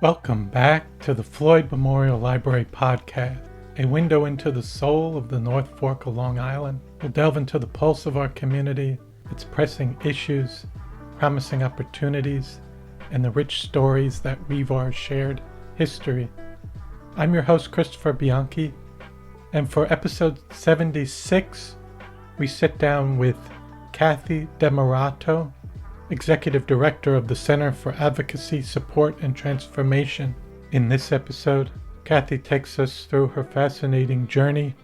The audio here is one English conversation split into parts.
Welcome back to the Floyd Memorial Library podcast, a window into the soul of the North Fork of Long Island. We'll delve into the pulse of our community, its pressing issues, promising opportunities, and the rich stories that weave our shared history. I'm your host, Christopher Bianchi, and for episode 76, we sit down with Cathy Demeroto, Executive Director of the Center for Advocacy, Support, and Transformation. In this episode, Cathy takes us through her fascinating journey,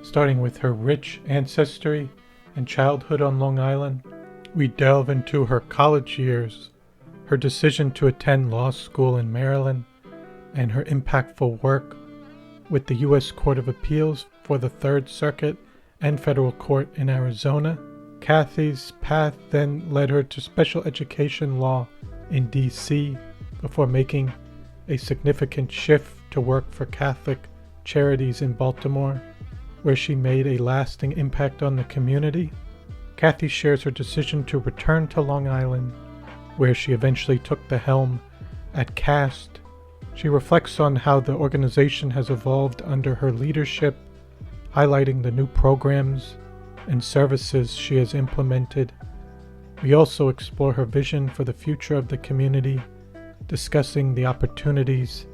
starting with her rich ancestry and childhood on Long Island. We delve into her college years, her decision to attend law school in Maryland, and her impactful work with the U.S. Court of Appeals for the Third Circuit and Federal Court in Arizona. Cathy's path then led her to special education law in D.C. before making a significant shift to work for Catholic Charities in Baltimore, where she made a lasting impact on the community. Cathy shares her decision to return to Long Island, where she eventually took the helm at CAST. She reflects on how the organization has evolved under her leadership, highlighting the new programs and services she has implemented. We also explore her vision for the future of the community, discussing the opportunities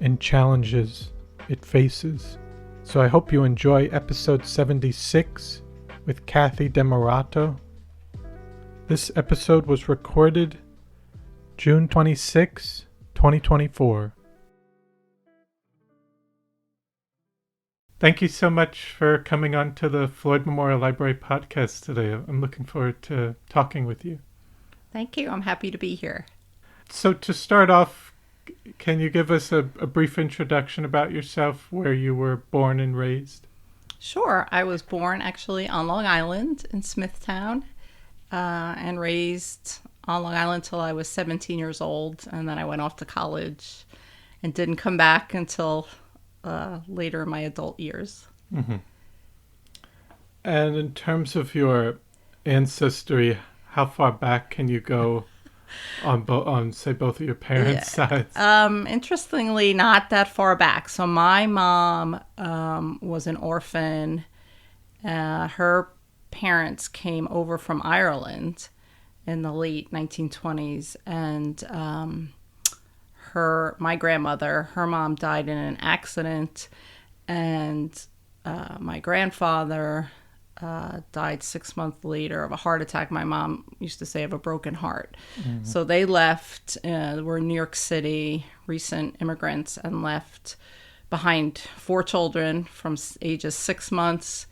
and challenges it faces. So I hope you enjoy episode 76 with Cathy Demeroto. This episode was recorded June 26, 2024. Thank you so much for coming on to the Floyd Memorial Library podcast today. I'm looking forward to talking with you. Thank you. I'm happy to be here. So to start off, can you give us a brief introduction about yourself, where you were born and raised? Sure. I was born actually on Long Island in Smithtown and raised on Long Island till I was 17 years old. And then I went off to college and didn't come back until later in my adult years. Mm-hmm. And in terms of your ancestry, how far back can you go on say both of your parents' sides? Interestingly, not that far back. So my mom was an orphan. Her parents came over from Ireland in the late 1920s, and my grandmother, her mom died in an accident, and my grandfather died 6 months later of a heart attack. My mom used to say of a broken heart. Mm-hmm. So they left, were in New York City, recent immigrants, and left behind 4 children from ages 6 months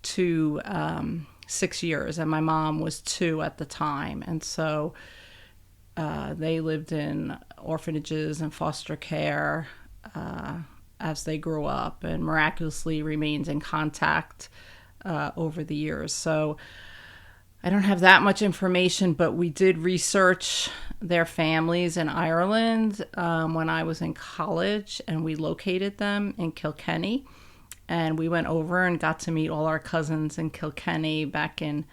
to 6 years. And my mom was 2 at the time. And so they lived in orphanages and foster care as they grew up, and miraculously remained in contact over the years. So I don't have that much information, but we did research their families in Ireland when I was in college, and we located them in Kilkenny. And we went over and got to meet all our cousins in Kilkenny back in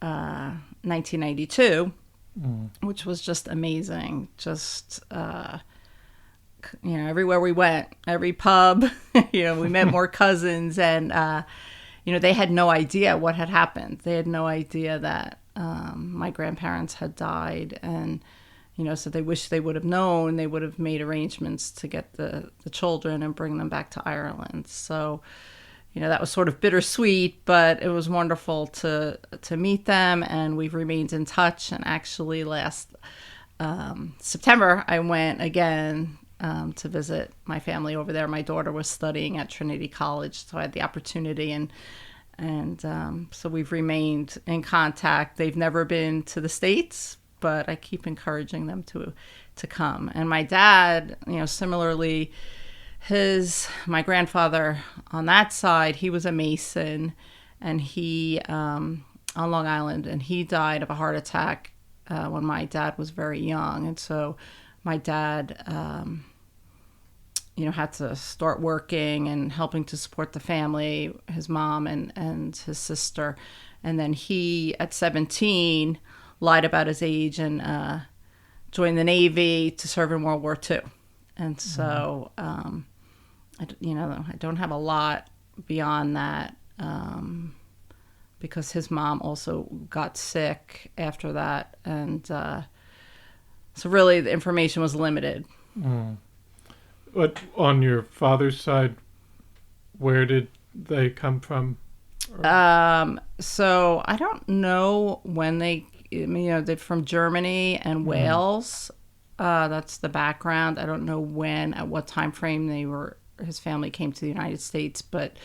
1992. Which was just amazing. Just, everywhere we went, every pub, we met more cousins, and, they had no idea what had happened. They had no idea that my grandparents had died, and, so they wished they would have known. They would have made arrangements to get the children and bring them back to Ireland. So, that was sort of bittersweet, but it was wonderful to meet them, and we've remained in touch. And actually last September, I went again to visit my family over there. My daughter was studying at Trinity College, so I had the opportunity, and so we've remained in contact. They've never been to the States, but I keep encouraging them to come. And my dad, similarly, my grandfather on that side, he was a Mason, and he on Long Island, and he died of a heart attack when my dad was very young. And so my dad had to start working and helping to support the family, his mom and his sister. And then he, at 17, lied about his age and joined the Navy to serve in World War II. And so, I don't have a lot beyond that because his mom also got sick after that. And so really the information was limited. But on your father's side, where did they come from? So I don't know when they're from Germany and Wales. That's the background. I don't know at what time frame his family came to the United States, but,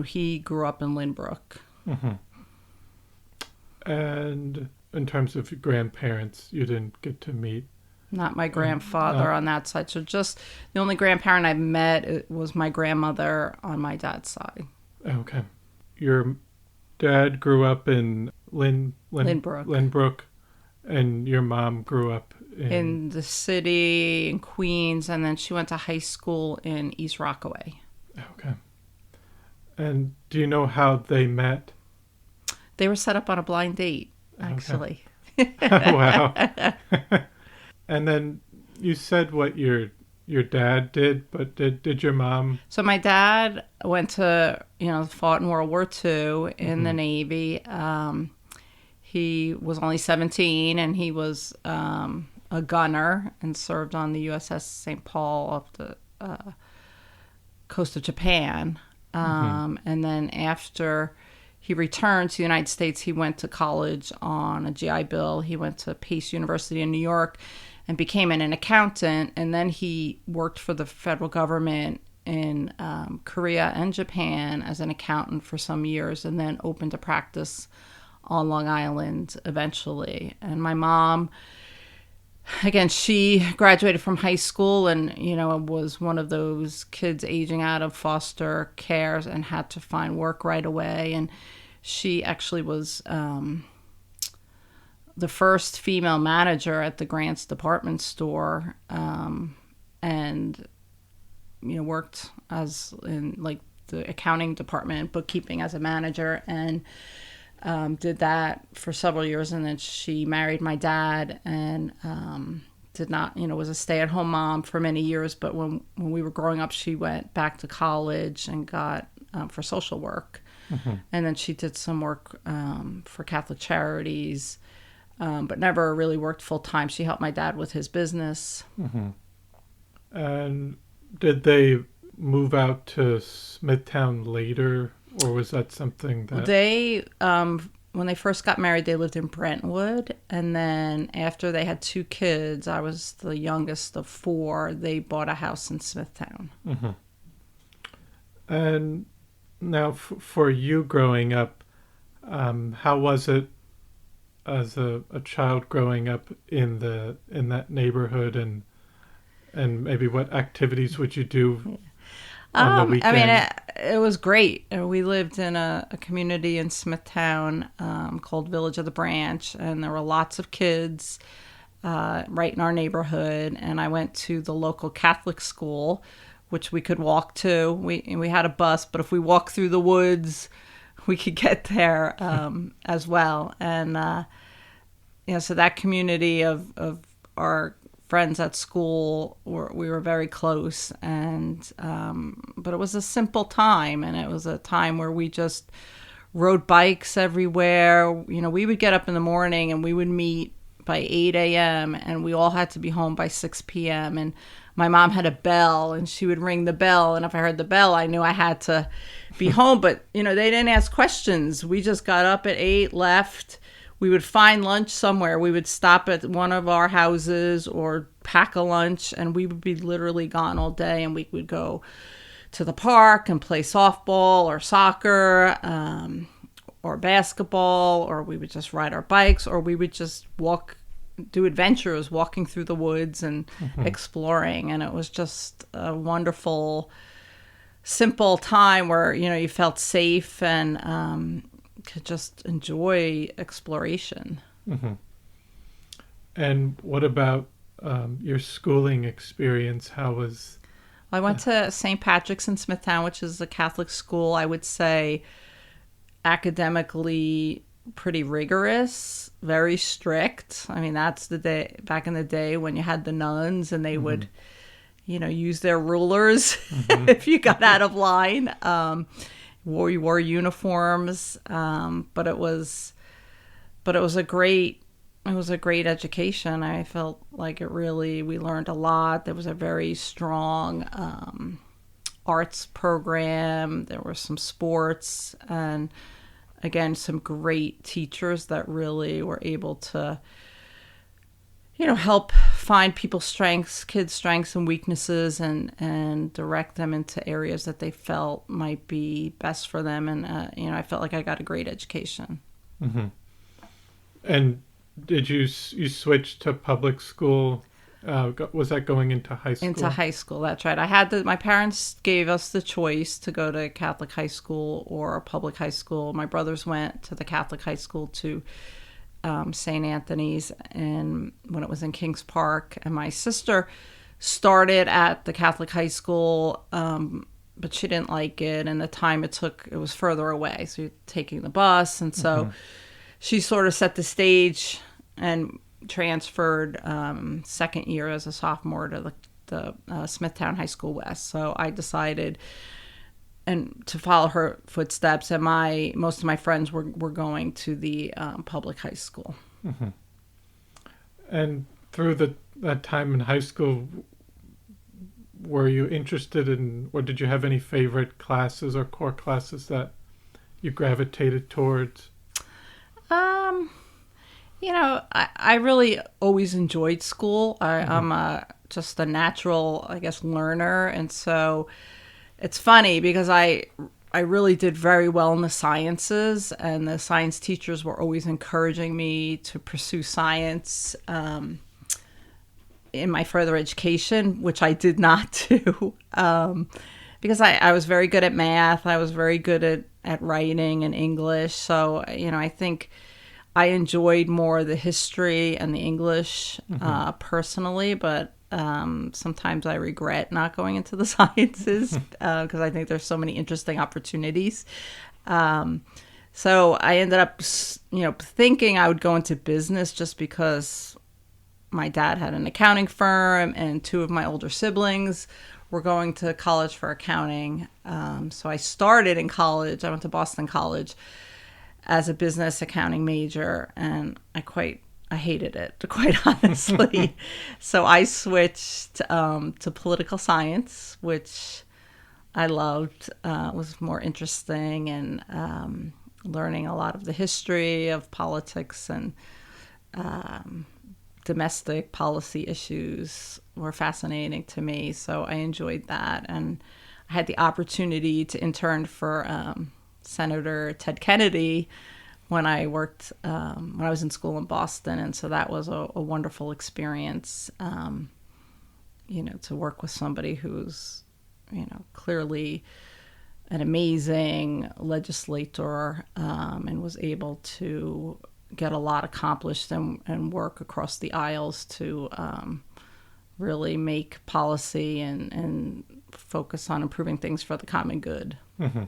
he grew up in Lynbrook. Mm-hmm. And in terms of your grandparents, you didn't get to meet? Not my grandfather on that side. So just the only grandparent I met was my grandmother on my dad's side. Okay. Your dad grew up in Lynbrook, and your mom grew up in the city, in Queens, and then she went to high school in East Rockaway. Okay. And do you know how they met? They were set up on a blind date, actually. Okay. Wow. And then you said what your dad did, but did your mom? So my dad went to, fought in World War II in the Navy. He was only 17, and he was a gunner and served on the USS St. Paul off the coast of Japan. And then after he returned to the United States, he went to college on a GI Bill. He went to Pace University in New York and became an accountant. And then he worked for the federal government in Korea and Japan as an accountant for some years, and then opened a practice on Long Island eventually. And my mom, again, she graduated from high school and, was one of those kids aging out of foster care and had to find work right away. And she actually was the first female manager at the Grant's department store, and, worked as in like the accounting department, bookkeeping as a manager, and did that for several years. And then she married my dad and did not, was a stay-at-home mom for many years. But when we were growing up, she went back to college and got for social work. And then she did some work for Catholic Charities, but never really worked full-time. She helped my dad with his business. And did they move out to Smithtown later, or was that something that... They, when they first got married, they lived in Brentwood. And then after they had 2 kids, I was the youngest of 4, they bought a house in Smithtown. And now for you growing up, how was it as a child growing up in that neighborhood, and maybe what activities would you do on the weekend? I mean, it was great. We lived in a community in Smithtown called Village of the Branch, and there were lots of kids right in our neighborhood. And I went to the local Catholic school, which we could walk to. We had a bus, but if we walked through the woods, we could get there as well. And so that community of our friends at school, we were very close. And but it was a simple time, and it was a time where we just rode bikes everywhere. We would get up in the morning and we would meet by 8 a.m. and we all had to be home by 6 p.m. And my mom had a bell, and she would ring the bell, and if I heard the bell, I knew I had to be home. But they didn't ask questions. We just got up at 8, left. We would find lunch somewhere. We would stop at one of our houses or pack a lunch, and we would be literally gone all day. And we would go to the park and play softball or soccer or basketball, or we would just ride our bikes, or we would just do adventures, walking through the woods and exploring. And it was just a wonderful, simple time where, you felt safe and could just enjoy exploration. And what about your schooling experience. How was? I went to St. Patrick's in Smithtown, which is a Catholic school. I would say academically pretty rigorous, very strict. I mean, that's the day back in the day when you had the nuns and they would, use their rulers if you got out of line. We wore uniforms, but it was a great education. I felt like we learned a lot. There was a very strong arts program. There were some sports, and again, some great teachers that really were able to, help find people's strengths, kids' strengths and weaknesses, and direct them into areas that they felt might be best for them. And, I felt like I got a great education. Mm-hmm. And did you switch to public school? Was that going into high school? Into high school, that's right. My parents gave us the choice to go to Catholic high school or a public high school. My brothers went to the Catholic high school to St. Anthony's, and when it was in Kings Park, and my sister started at the Catholic high school, but she didn't like it, and the time it took, it was further away, so you're taking the bus, and so she sort of set the stage and transferred second year as a sophomore to the Smithtown High School West. So I decided to follow her footsteps, and most of my friends were going to the public high school. Mm-hmm. And through that time in high school, were you interested in, or did you have any favorite classes or core classes that you gravitated towards? I really always enjoyed school. I'm just a natural, I guess, learner. And so it's funny because I really did very well in the sciences, and the science teachers were always encouraging me to pursue science in my further education, which I did not do because I was very good at math. I was very good at writing and English. So, I think I enjoyed more the history and the English personally, but sometimes I regret not going into the sciences because I think there's so many interesting opportunities. So I ended up, thinking I would go into business just because my dad had an accounting firm and two of my older siblings were going to college for accounting. So I started in college. I went to Boston College as a business accounting major, and I hated it, quite honestly. So I switched to political science, which I loved. Was more interesting, and learning a lot of the history of politics and domestic policy issues were fascinating to me. So I enjoyed that, and I had the opportunity to intern for Senator Ted Kennedy when I worked, when I was in school in Boston. And so that was a wonderful experience, to work with somebody who's, clearly an amazing legislator, and was able to get a lot accomplished and work across the aisles to really make policy and focus on improving things for the common good. Mm-hmm.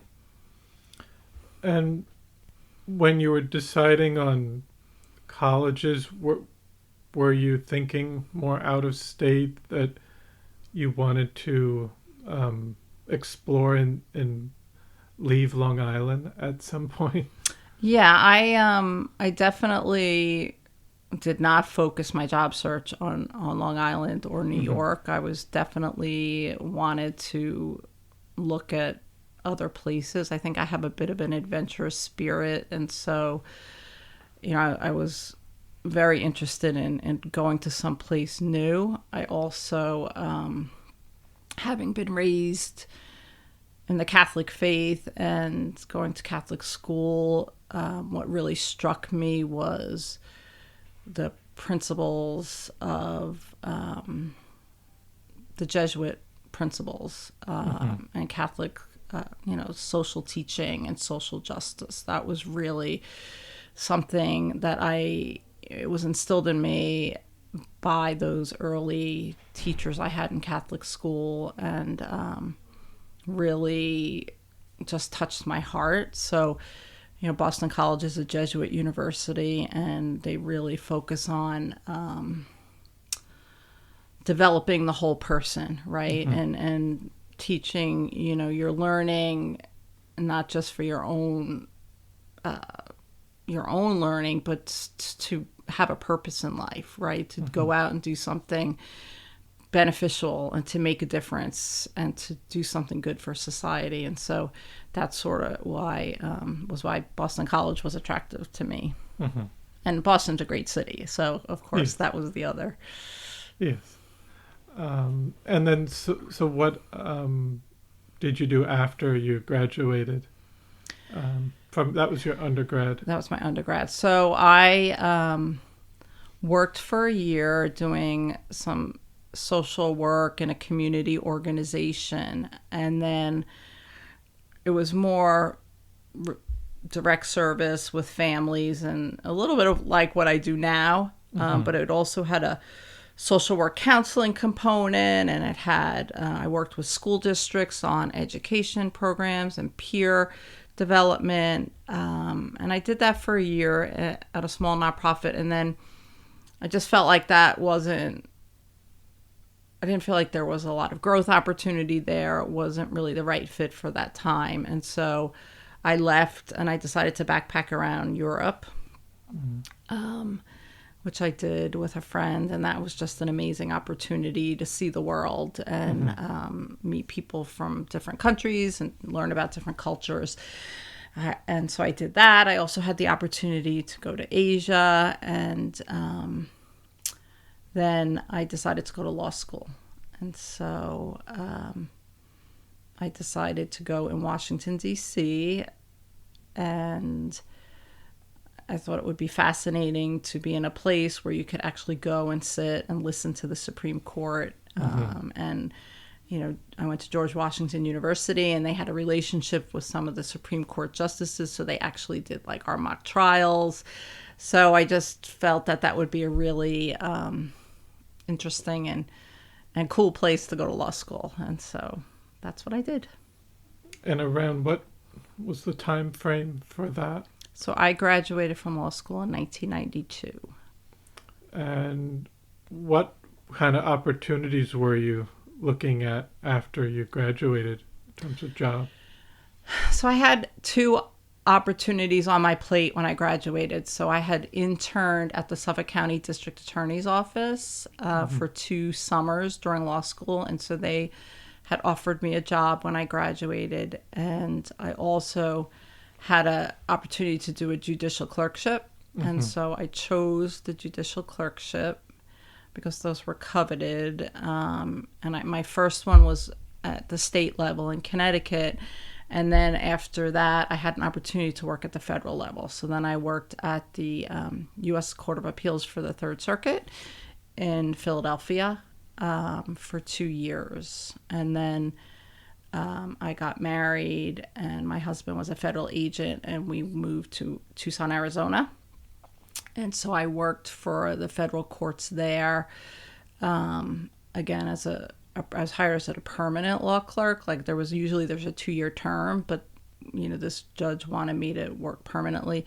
And when you were deciding on colleges, were you thinking more out of state, that you wanted to explore and leave Long Island at some point? Yeah, I definitely did not focus my job search on Long Island or New York. I was definitely wanted to look at other places. I think I have a bit of an adventurous spirit, and so I was very interested in going to some place new. I also, having been raised in the Catholic faith and going to Catholic school, what really struck me was the principles of the Jesuit principles and Catholic social teaching and social justice. That was really something that it was instilled in me by those early teachers I had in Catholic school, and really just touched my heart. So, Boston College is a Jesuit university, and they really focus on developing the whole person, right? Mm-hmm. And teaching, you're learning not just for your own learning, but to have a purpose in life, right? To go out and do something beneficial and to make a difference and to do something good for society. And so that's sort of why Boston College was attractive to me. Mm-hmm. And Boston's a great city, so of course that was the other. Yes. And then so what did you do after you graduated? That was your undergrad. That was my undergrad. So I worked for a year doing some social work in a community organization, and then it was more direct service with families and a little bit of like what I do now, but it also had a social work counseling component, and it had I worked with school districts on education programs and peer development, and I did that for a year at a small nonprofit, and then I just felt like I didn't feel like there was a lot of growth opportunity there. It wasn't really the right fit for that time, and so I left and I decided to backpack around Europe, which I did with a friend, and that was just an amazing opportunity to see the world and meet people from different countries and learn about different cultures. And so I did that. I also had the opportunity to go to Asia, and then I decided to go to law school. And so I decided to go in Washington, D.C., and I thought it would be fascinating to be in a place where you could actually go and sit and listen to the Supreme Court. And, I went to George Washington University, and they had a relationship with some of the Supreme Court justices. So they actually did like our mock trials. So I just felt that would be a really interesting and cool place to go to law school. And so that's what I did. And around what was the time frame for that? So I graduated from law school in 1992. And what kind of opportunities were you looking at after you graduated in terms of job? So I had two opportunities on my plate when I graduated. So I had interned at the Suffolk County District Attorney's Office for 2 summers during law school. And so they had offered me a job when I graduated. And I also had an opportunity to do a judicial clerkship. And so I chose the judicial clerkship because those were coveted. And my first one was at the state level in Connecticut. And then after that, I had an opportunity to work at the federal level. So then I worked at the U.S. Court of Appeals for the Third Circuit in Philadelphia for 2 years. And then I got married, and my husband was a federal agent, and we moved to Tucson, Arizona. And so I worked for the federal courts there, again, I was hired as a permanent law clerk. Like there's a 2-year term, but this judge wanted me to work permanently,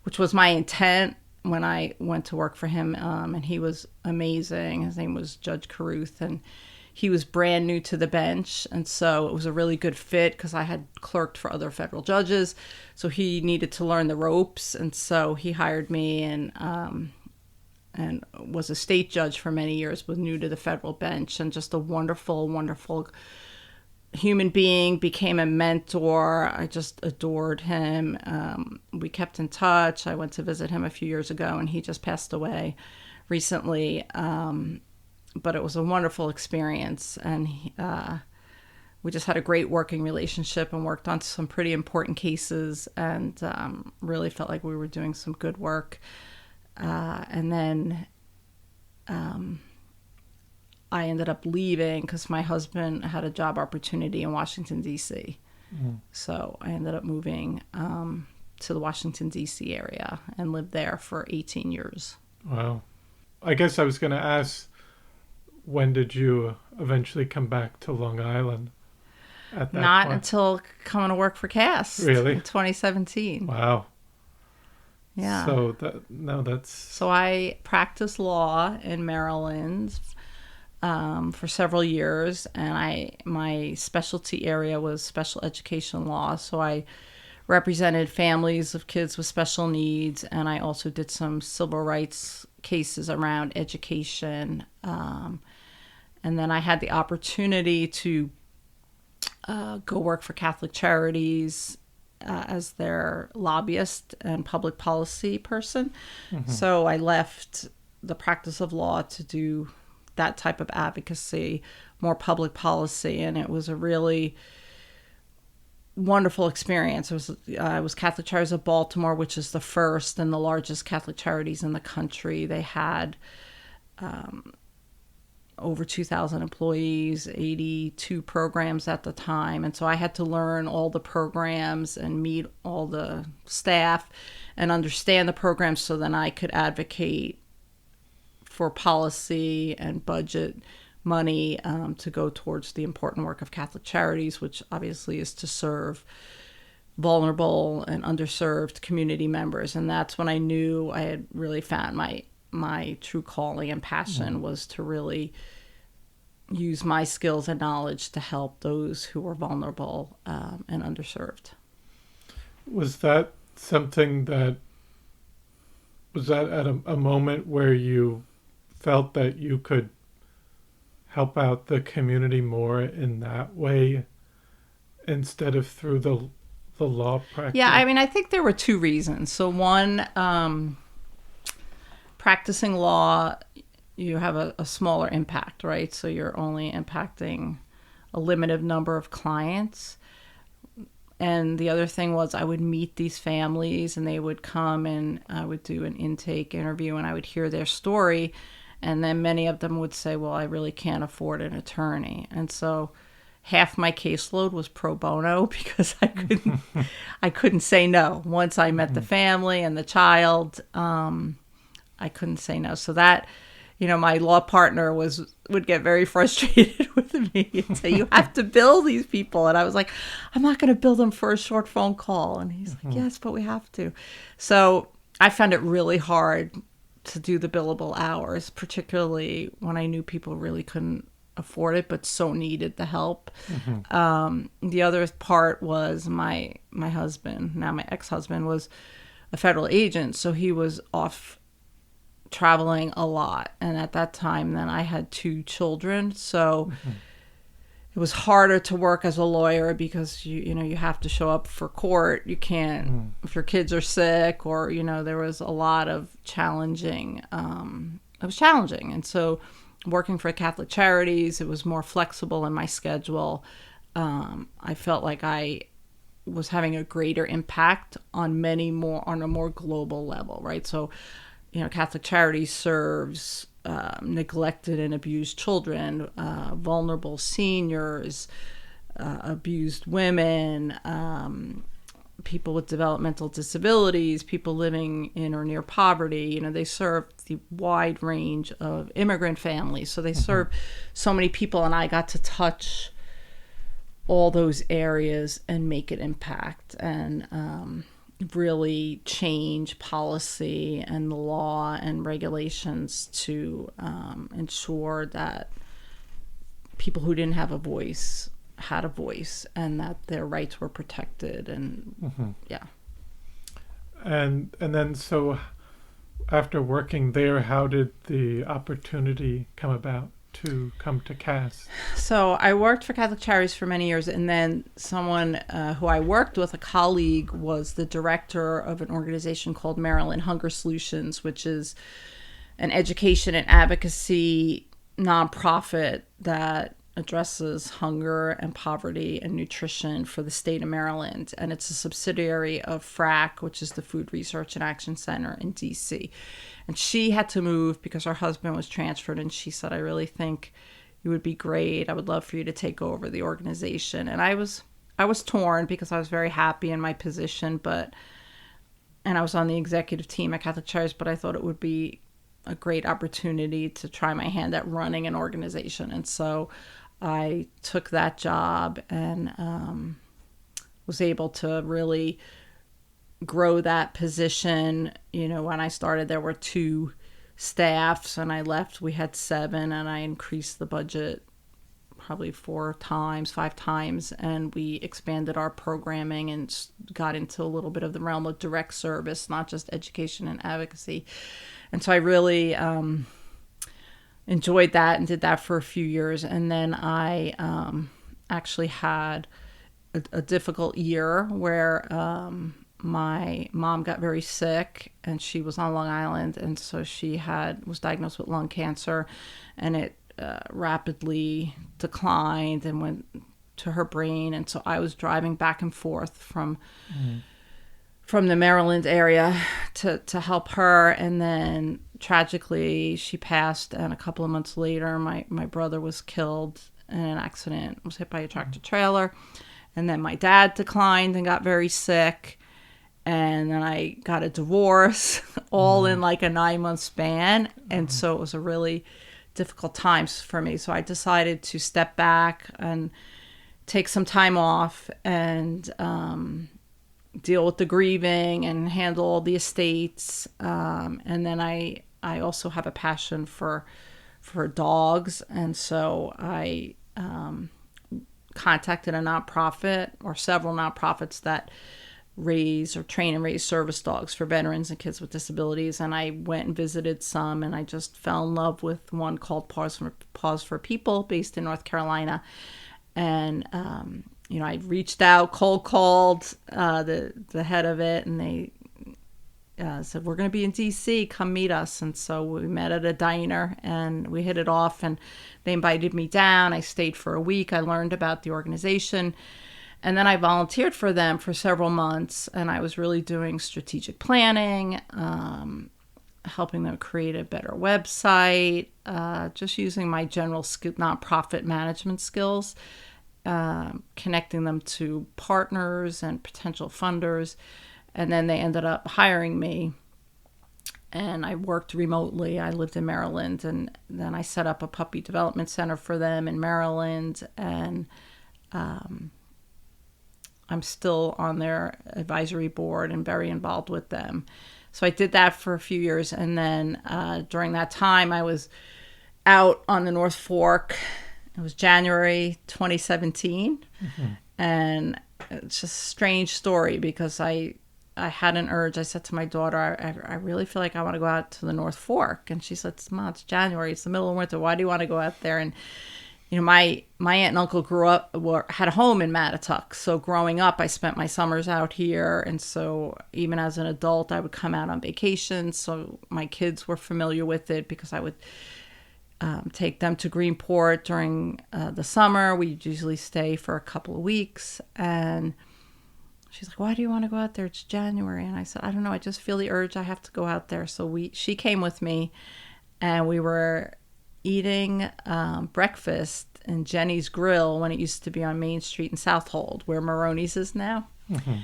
which was my intent when I went to work for him. And he was amazing. His name was Judge Caruth, and he was brand new to the bench. And so it was a really good fit because I had clerked for other federal judges. So he needed to learn the ropes. And so he hired me, and was a state judge for many years, was new to the federal bench, and just a wonderful, wonderful human being, became a mentor. I just adored him. We kept in touch. I went to visit him a few years ago, and he just passed away recently. But it was a wonderful experience, and we just had a great working relationship and worked on some pretty important cases, and really felt like we were doing some good work. And then I ended up leaving because my husband had a job opportunity in Washington, D.C. So I ended up moving to the Washington, D.C. area and lived there for 18 years. Wow. I guess I was going to ask, when did you eventually come back to Long Island at that Not point? until coming to work for CAST Really? in 2017. Wow. Yeah. So that's So I practiced law in Maryland for several years, and my specialty area was special education law. So I represented families of kids with special needs, and I also did some civil rights cases around education. And then I had the opportunity to go work for Catholic Charities as their lobbyist and public policy person. So I left the practice of law to do that type of advocacy, more public policy, and it was a really wonderful experience. It was Catholic Charities of Baltimore, which is the first and the largest Catholic Charities in the country. They had over 2,000 employees, 82 programs at the time. And so I had to learn all the programs and meet all the staff and understand the programs so then I could advocate for policy and budget money to go towards the important work of Catholic Charities, which obviously is to serve vulnerable and underserved community members. And that's when I knew I had really found my true calling and passion was to really use my skills and knowledge to help those who were vulnerable and underserved. Was that something that was that at a moment where you felt that you could help out the community more in that way instead of through the law practice? Yeah, I mean, I think there were two reasons. So one, practicing law, you have a smaller impact, right? So you're only impacting a limited number of clients. And the other thing was I would meet these families and they would come and I would do an intake interview and I would hear their story. And then many of them would say, well, I really can't afford an attorney. And so half my caseload was pro bono because I couldn't say no. Once I met the family and the child, I couldn't say no. So that, my law partner would get very frustrated with me and say, you have to bill these people. And I was like, I'm not going to bill them for a short phone call. And he's like, yes, but we have to. So I found it really hard to do the billable hours, particularly when I knew people really couldn't afford it, but so needed the help. The other part was my husband, now my ex-husband, was a federal agent. So he was off traveling a lot. And at that time, then I had 2 children. So it was harder to work as a lawyer because you have to show up for court. You can't, if your kids are sick or, there was a lot of challenging, it was challenging. And so working for Catholic Charities, it was more flexible in my schedule. I felt like I was having a greater impact on on a more global level, right? So, Catholic Charities serves neglected and abused children, vulnerable seniors, abused women, people with developmental disabilities, people living in or near poverty. They serve the wide range of immigrant families. So they serve so many people, and I got to touch all those areas and make an impact and really change policy and the law and regulations to ensure that people who didn't have a voice had a voice and that their rights were protected. And And then so after working there, how did the opportunity come about to come to CAST? So I worked for Catholic Charities for many years, and then someone who I worked with, a colleague, was the director of an organization called Maryland Hunger Solutions, which is an education and advocacy nonprofit that addresses hunger and poverty and nutrition for the state of Maryland. And it's a subsidiary of FRAC, which is the Food Research and Action Center in D.C. And she had to move because her husband was transferred. And she said, I really think it would be great. I would love for you to take over the organization. And I was torn because I was very happy in my position, and I was on the executive team at Catholic Charities, but I thought it would be a great opportunity to try my hand at running an organization. And so I took that job and was able to really grow that position. When I started, there were 2 staffs, and I left, we had 7, and I increased the budget probably 4 times, 5 times, and we expanded our programming and got into a little bit of the realm of direct service, not just education and advocacy. And so I really enjoyed that and did that for a few years. And then I actually had a difficult year where my mom got very sick, and she was on Long Island, and so she was diagnosed with lung cancer, and it rapidly declined and went to her brain. And so I was driving back and forth from the Maryland area to help her. And then tragically she passed, and a couple of months later my brother was killed in an accident, was hit by a tractor trailer. And then my dad declined and got very sick, and then I got a divorce all in like a 9-month span. And so it was a really difficult times for me. So I decided to step back and take some time off and deal with the grieving and handle all the estates. And then I also have a passion for dogs. And so I contacted a nonprofit, or several nonprofits, that raise or train and raise service dogs for veterans and kids with disabilities. And I went and visited some, and I just fell in love with one called Paws for People, based in North Carolina. And I reached out, cold called the head of it, and they said, we're going to be in DC, come meet us. And so we met at a diner, and we hit it off, and they invited me down. I stayed for a week. I learned about the organization, and then I volunteered for them for several months, and I was really doing strategic planning, helping them create a better website, just using my general nonprofit management skills, connecting them to partners and potential funders. And then they ended up hiring me, and I worked remotely. I lived in Maryland, and then I set up a puppy development center for them in Maryland. And I'm still on their advisory board and very involved with them. So I did that for a few years. And then during that time, I was out on the North Fork. It was January 2017. Mm-hmm. And it's just a strange story, because I had an urge. I said to my daughter, I really feel like I want to go out to the North Fork. And she said, Mom, it's January. It's the middle of winter. Why do you want to go out there? And, my aunt and uncle had a home in Mattituck. So growing up, I spent my summers out here. And so even as an adult, I would come out on vacation. So my kids were familiar with it, because I would take them to Greenport during the summer. We'd usually stay for a couple of weeks. And she's like, why do you want to go out there? It's January. And I said, I don't know. I just feel the urge. I have to go out there. So she came with me, and we were eating breakfast in Jenny's Grill, when it used to be on Main Street in Southold, where Maroney's is now. Mm-hmm.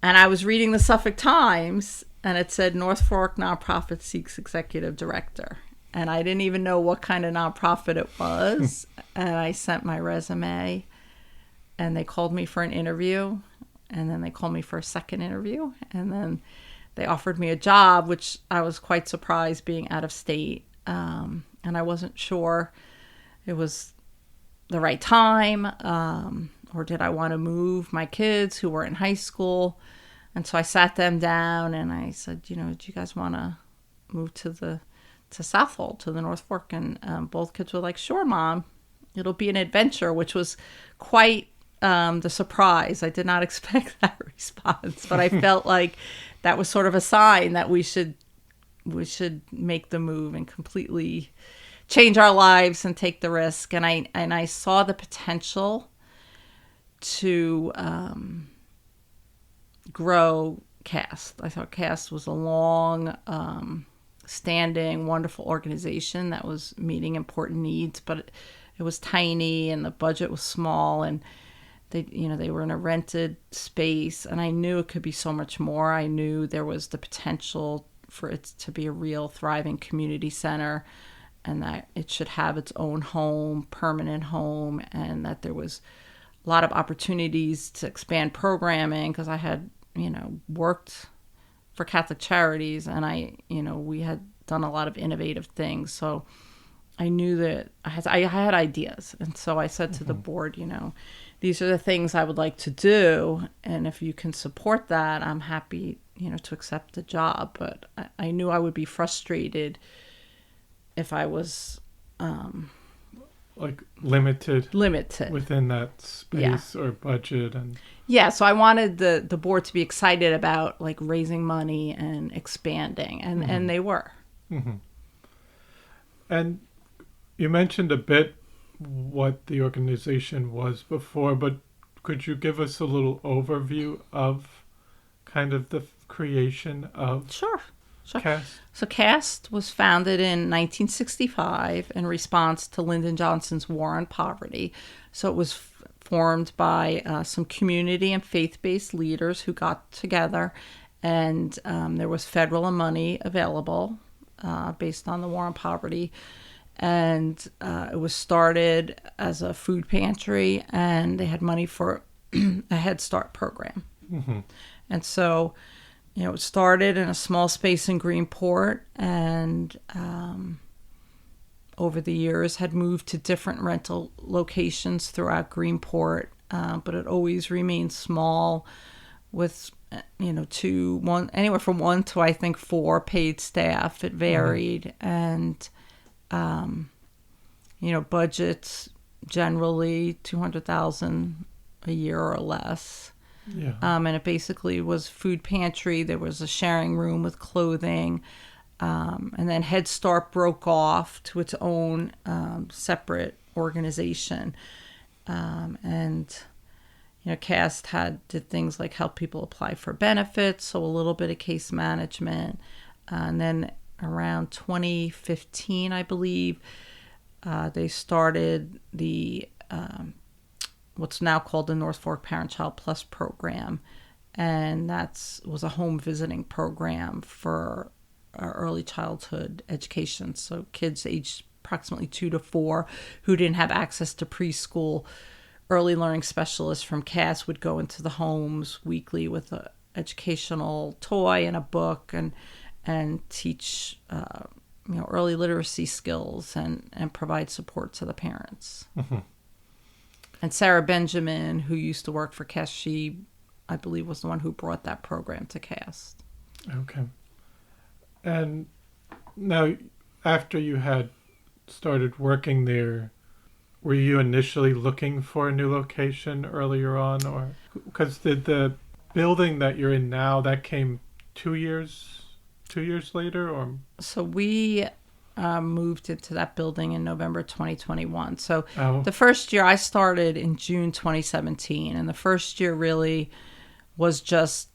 And I was reading the Suffolk Times, and it said North Fork nonprofit seeks executive director. And I didn't even know what kind of nonprofit it was. And I sent my resume, and they called me for an interview. And then they called me for a second interview. And then they offered me a job, which I was quite surprised, being out of state. And I wasn't sure it was the right time, or did I want to move my kids who were in high school. And so I sat them down, and I said, do you guys want to move to Southold, to the North Fork? And both kids were like, sure, Mom. It'll be an adventure, which was quite the surprise. I did not expect that response, but I felt like that was sort of a sign that we should make the move and completely change our lives and take the risk. And I saw the potential to grow CAST. I thought CAST was a long standing, wonderful organization that was meeting important needs, but it was tiny, and the budget was small, and they were in a rented space, and I knew it could be so much more. I knew there was the potential for it to be a real thriving community center, and that it should have its own home, permanent home, and that there was a lot of opportunities to expand programming, because I had, worked for Catholic Charities, and we had done a lot of innovative things. So I knew that I had ideas. And so I said to the board, these are the things I would like to do. And if you can support that, I'm happy, to accept the job. But I knew I would be frustrated if I was limited within that space or budget. And so I wanted the board to be excited about raising money and expanding, and they were. And you mentioned a bit what the organization was before, but could you give us a little overview of kind of the creation of Sure. CAST? So CAST was founded in 1965 in response to Lyndon Johnson's War on Poverty. So it was formed by some community and faith-based leaders who got together, and there was federal money available based on the War on Poverty. And it was started as a food pantry, and they had money for a Head Start program. And so, it started in a small space in Greenport, and over the years had moved to different rental locations throughout Greenport, but it always remained small with, anywhere from 1 to I think 4 paid staff. It varied. And budgets generally $200,000 a year or less. Yeah. And it basically was food pantry. There was a sharing room with clothing. And then Head Start broke off to its own separate organization. CAST did things like help people apply for benefits, so a little bit of case management. And then around 2015, I believe, they started the what's now called the North Fork Parent-Child Plus program, and that was a home visiting program for early childhood education. So kids aged approximately 2 to 4 who didn't have access to preschool, early learning specialists from CAST would go into the homes weekly with an educational toy and a book, and teach early literacy skills and provide support to the parents. And Sarah Benjamin, who used to work for CAST, she, I believe, was the one who brought that program to CAST. Okay. And now, after you had started working there, were you initially looking for a new location earlier on? Or because the building that you're in now, that came 2 years later? Or so we moved into that building in November 2021. So the first year I started in June 2017, and the first year really was just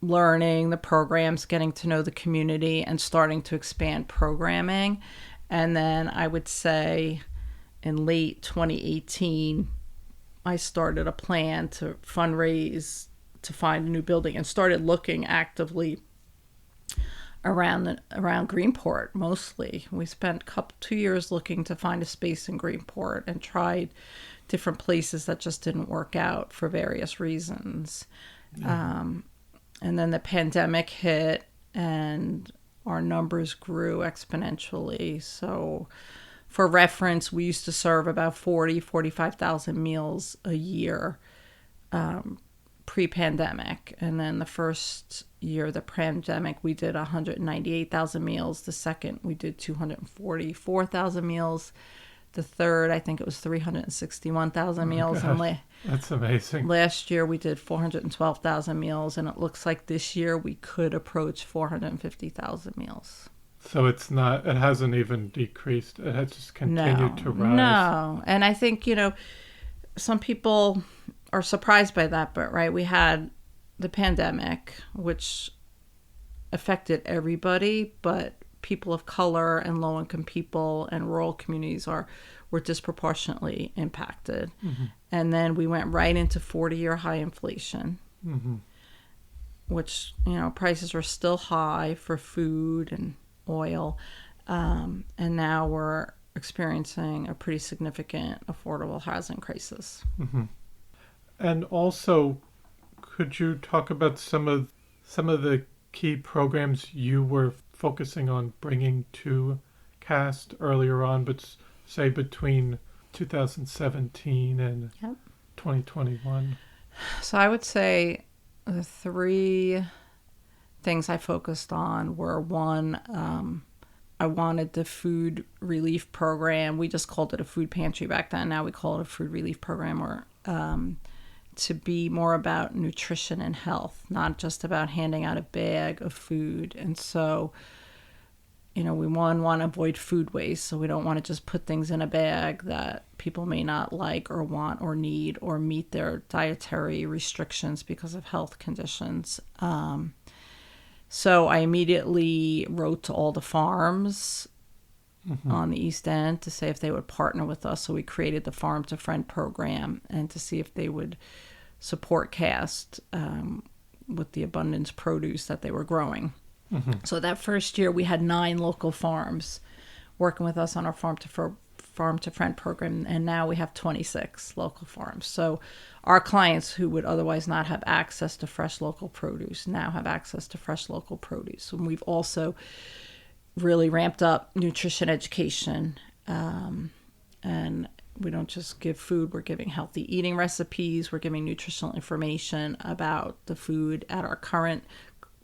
learning the programs, getting to know the community, and starting to expand programming. And then I would say in late 2018, I started a plan to fundraise to find a new building, and started looking actively around Greenport. Mostly we spent 2 years looking to find a space in Greenport, and tried different places that just didn't work out for various reasons. And then the pandemic hit, and our numbers grew exponentially. So for reference, we used to serve about 45,000 meals a year pre-pandemic. And then the first year of the pandemic, we did 198,000 meals. The second, we did 244,000 meals. The third, I think it was 361,000 meals. Gosh, that's amazing. Last year, we did 412,000 meals, and it looks like this year we could approach 450,000 meals. So it hasn't even decreased. It has just continued to rise. No. And I think, some people are surprised by that, but right, we had the pandemic, which affected everybody, but people of color and low-income people and rural communities were disproportionately impacted. And then we went right into 40-year high inflation. which, prices were still high for food and oil. And now we're experiencing a pretty significant affordable housing crisis. Mm-hmm. And also, could you talk about some of the key programs you were focusing on bringing to CAST earlier on, but say between 2017 and Yep. 2021? So I would say the three things I focused on were, one, I wanted the food relief program. We just called it a food pantry back then. Now we call it a food relief program, or to be more about nutrition and health, not just about handing out a bag of food. And so, we want to avoid food waste. So we don't want to just put things in a bag that people may not like or want or need or meet their dietary restrictions because of health conditions. So I immediately wrote to all the farms on the East End to say if they would partner with us. So we created the Farm to Friend program, and to see if they would support CAST with the abundance produce that they were growing. Mm-hmm. So that first year we had 9 local farms working with us on our Farm to Friend program, and now we have 26 local farms. So our clients who would otherwise not have access to fresh local produce now have access to fresh local produce. And we've also really ramped up nutrition education, and we don't just give food, we're giving healthy eating recipes, we're giving nutritional information about the food at our current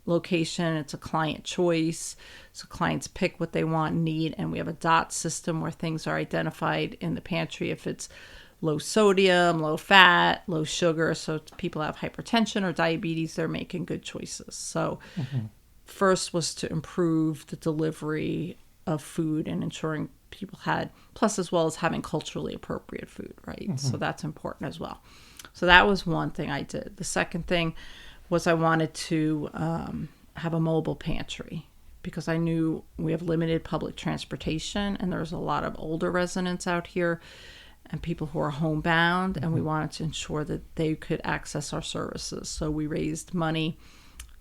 location. It's a client choice, so clients pick what they want and need, and we have a DOT system where things are identified in the pantry if it's low sodium, low fat, low sugar. So if people have hypertension or diabetes, they're making good choices. So first was to improve the delivery of food and ensuring people had, plus as well as having culturally appropriate food, right? So that's important as well. So that was one thing I did. The second thing was I wanted to have a mobile pantry, because I knew we have limited public transportation and there's a lot of older residents out here and people who are homebound, and we wanted to ensure that they could access our services. So we raised money.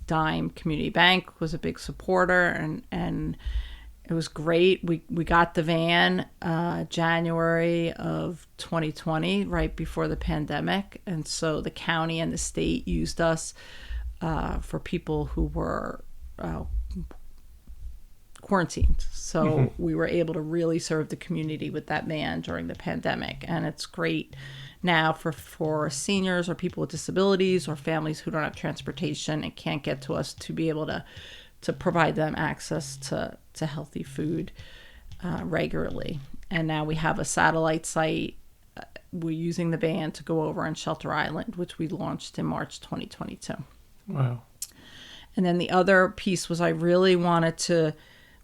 Dime Community Bank was a big supporter, and it was great. We got the van January of 2020, right before the pandemic. And so the county and the state used us for people who were quarantined. So we were able to really serve the community with that van during the pandemic. And it's great now for seniors or people with disabilities or families who don't have transportation and can't get to us, to be able to provide them access to healthy food regularly. And now we have a satellite site. We're using the van to go over on Shelter Island, which we launched in March 2022. Wow. And then the other piece was I really wanted to,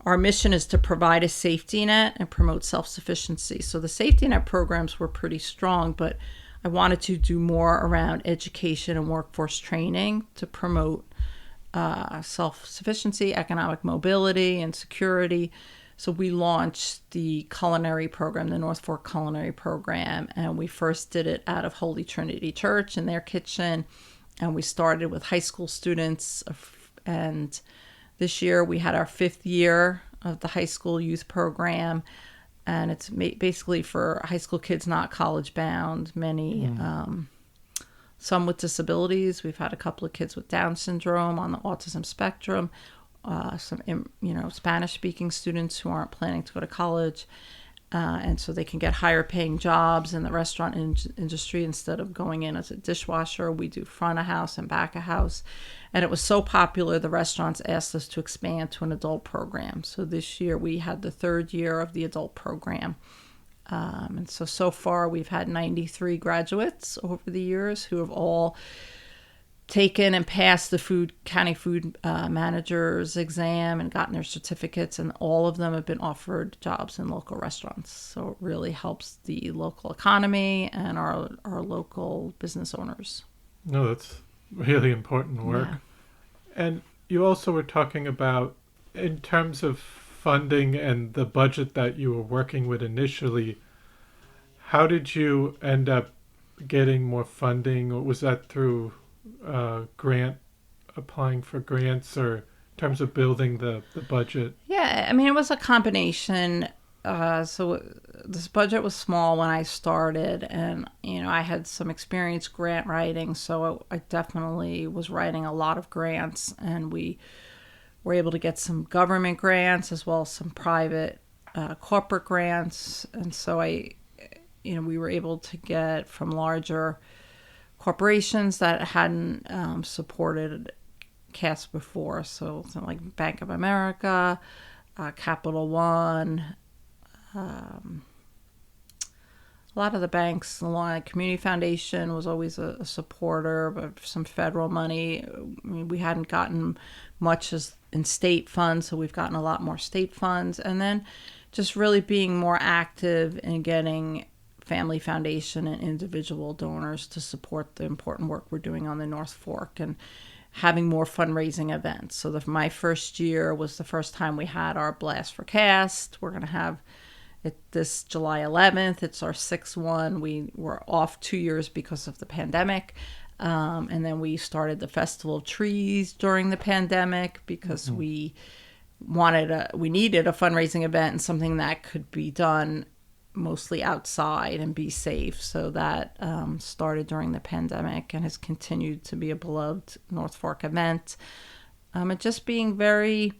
our mission is to provide a safety net and promote self-sufficiency. So the safety net programs were pretty strong, but I wanted to do more around education and workforce training to promote self-sufficiency, economic mobility, and security. So we launched the culinary program, the North Fork Culinary Program, and we first did it out of Holy Trinity Church in their kitchen, and we started with high school students, and this year we had our 5th year of the high school youth program, and it's basically for high school kids not college bound, many some with disabilities. We've had a couple of kids with Down syndrome on the autism spectrum, some Spanish-speaking students who aren't planning to go to college, and so they can get higher paying jobs in the restaurant industry instead of going in as a dishwasher. We do front of house and back of house, and it was so popular the restaurants asked us to expand to an adult program. So this year we had the 3rd year of the adult program. And so far we've had 93 graduates over the years who have all taken and passed the county food manager's exam and gotten their certificates, and all of them have been offered jobs in local restaurants. So it really helps the local economy and our local business owners. No, that's really important work. Yeah. And you also were talking about, in terms of funding and the budget that you were working with initially, how did you end up getting more funding? Or was that through grant applying for grants or in terms of building the budget? Yeah, I mean, it was a combination. So this budget was small when I started, and I had some experience grant writing, so I definitely was writing a lot of grants, and we were able to get some government grants as well as some private corporate grants, and so we were able to get from larger corporations that hadn't supported CAS before, so something like Bank of America, Capital One. A lot of the banks, the Long Island Community Foundation was always a supporter, but some federal money. I mean, we hadn't gotten much as in state funds, so we've gotten a lot more state funds. And then just really being more active in getting Family Foundation and individual donors to support the important work we're doing on the North Fork and having more fundraising events. So my first year was the first time we had our Blast for Cast. We're going to have it this July 11th. It's our sixth one. We were off 2 years because of the pandemic. And then we started the Festival of Trees during the pandemic because we needed a fundraising event and something that could be done mostly outside and be safe. So that started during the pandemic and has continued to be a beloved North Fork event. And just being very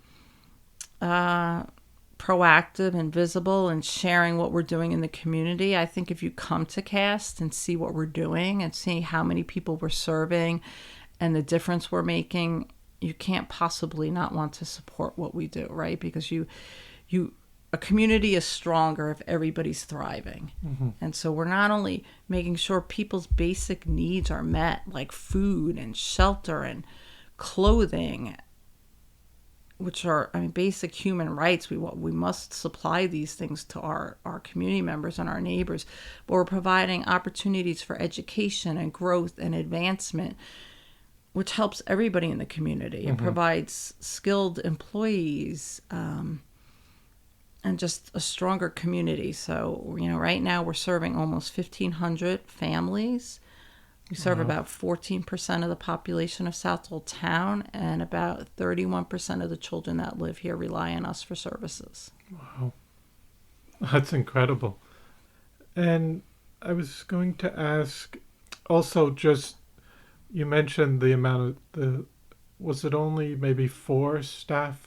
proactive and visible and sharing what we're doing in the community. I think if you come to CAST and see what we're doing and see how many people we're serving and the difference we're making, you can't possibly not want to support what we do, right? Because a community is stronger if everybody's thriving. Mm-hmm. And so we're not only making sure people's basic needs are met, like food and shelter and clothing, which are, basic human rights. We must supply these things to our community members and our neighbors. But we're providing opportunities for education and growth and advancement, which helps everybody in the community. Mm-hmm. It provides skilled employees, and just a stronger community. So, right now we're serving almost 1,500 families. We serve about 14% of the population of South Old Town, and about 31% of the children that live here rely on us for services. Wow. That's incredible. And I was going to ask also, just, you mentioned the amount of was it only maybe 4 staff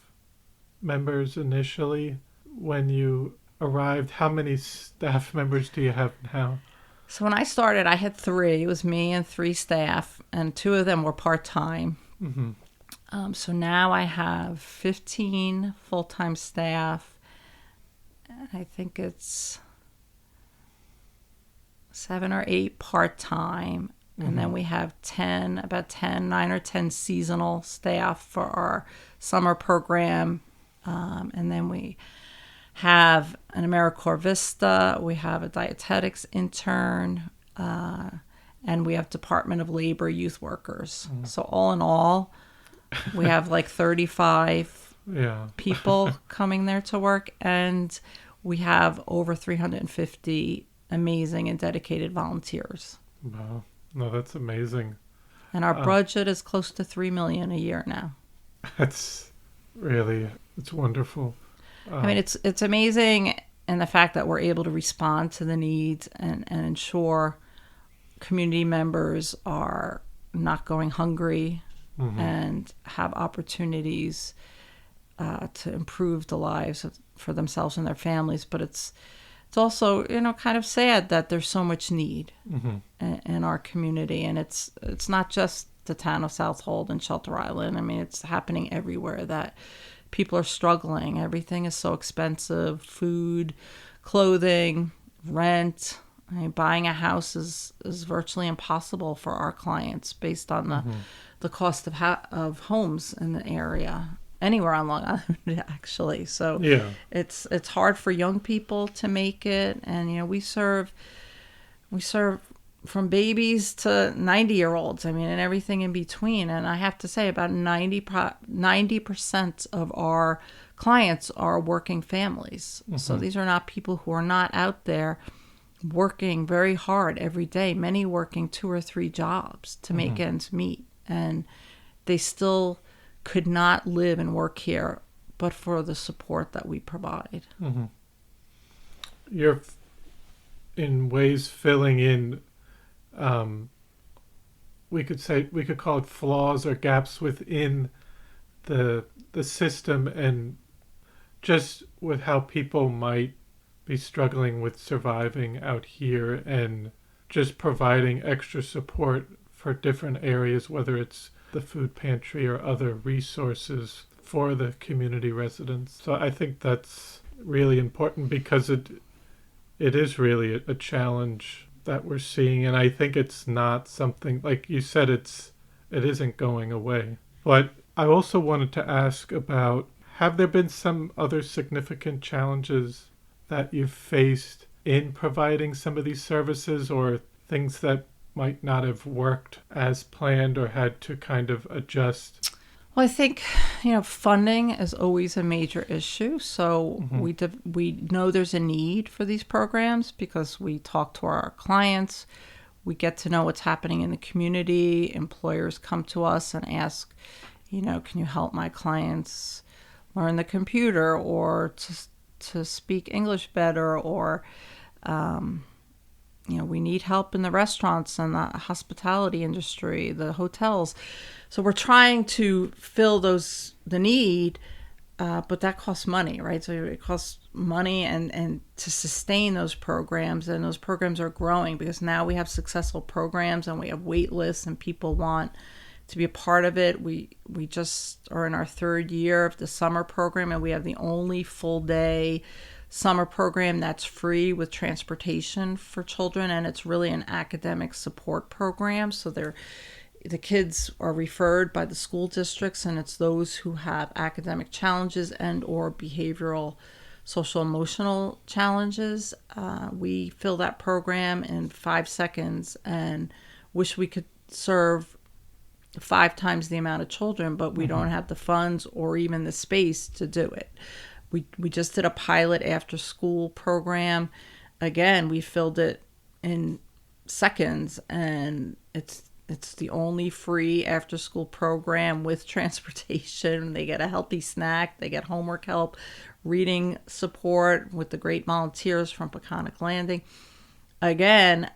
members initially when you arrived? How many staff members do you have now? So when I started, I had 3. It was me and 3 staff, and 2 of them were part-time. Mm-hmm. So now I have 15 full-time staff. I think it's 7 or 8 part-time. Mm-hmm. And then we have 9 or 10 seasonal staff for our summer program. And then we have an AmeriCorps Vista, we have a dietetics intern, and we have Department of Labor youth workers. Mm. So all in all, we have like 35 people coming there to work, and we have over 350 amazing and dedicated volunteers. Wow. No, that's amazing. And our budget is close to $3 million a year now. It's wonderful. It's amazing, and the fact that we're able to respond to the needs and ensure community members are not going hungry, mm-hmm. and have opportunities to improve the lives for themselves and their families. But it's also, kind of sad that there's so much need, mm-hmm. in our community, and it's not just the town of Southold and Shelter Island. It's happening everywhere that people are struggling. Everything is so expensive. Food, clothing, rent. Buying a house is virtually impossible for our clients based on the cost of homes in the area. Anywhere on Long Island, actually. So it's hard for young people to make it. And, we serve from babies to 90-year-olds, and everything in between. And I have to say about 90% of our clients are working families. Mm-hmm. So these are not people who are not out there working very hard every day, many working 2 or 3 jobs to make ends meet. And they still could not live and work here but for the support that we provide. Mm-hmm. You're in ways filling in, we could call it flaws or gaps within the system, and just with how people might be struggling with surviving out here, and just providing extra support for different areas, whether it's the food pantry or other resources for the community residents. So I think that's really important, because it is really a challenge that we're seeing, and I think it's not something, like you said, it isn't going away. But I also wanted to ask about, have there been some other significant challenges that you've faced in providing some of these services, or things that might not have worked as planned or had to kind of adjust? Well, I think, funding is always a major issue. So we know there's a need for these programs because we talk to our clients. We get to know what's happening in the community. Employers come to us and ask, can you help my clients learn the computer, or to speak English better, or we need help in the restaurants and the hospitality industry, the hotels. So we're trying to fill the need, but that costs money, right? So it costs money and to sustain those programs, and those programs are growing because now we have successful programs and we have wait lists and people want to be a part of it. We just are in our third year of the summer program, and we have the only full day summer program that's free with transportation for children, and it's really an academic support program. So the kids are referred by the school districts, and it's those who have academic challenges and or behavioral, social, emotional challenges. We fill that program in 5 seconds and wish we could serve 5 times the amount of children, but we don't have the funds or even the space to do it. We just did a pilot after school program. Again, we filled it in seconds, and it's the only free after school program with transportation. They get a healthy snack, they get homework help, reading support with the great volunteers from Peconic Landing. Again,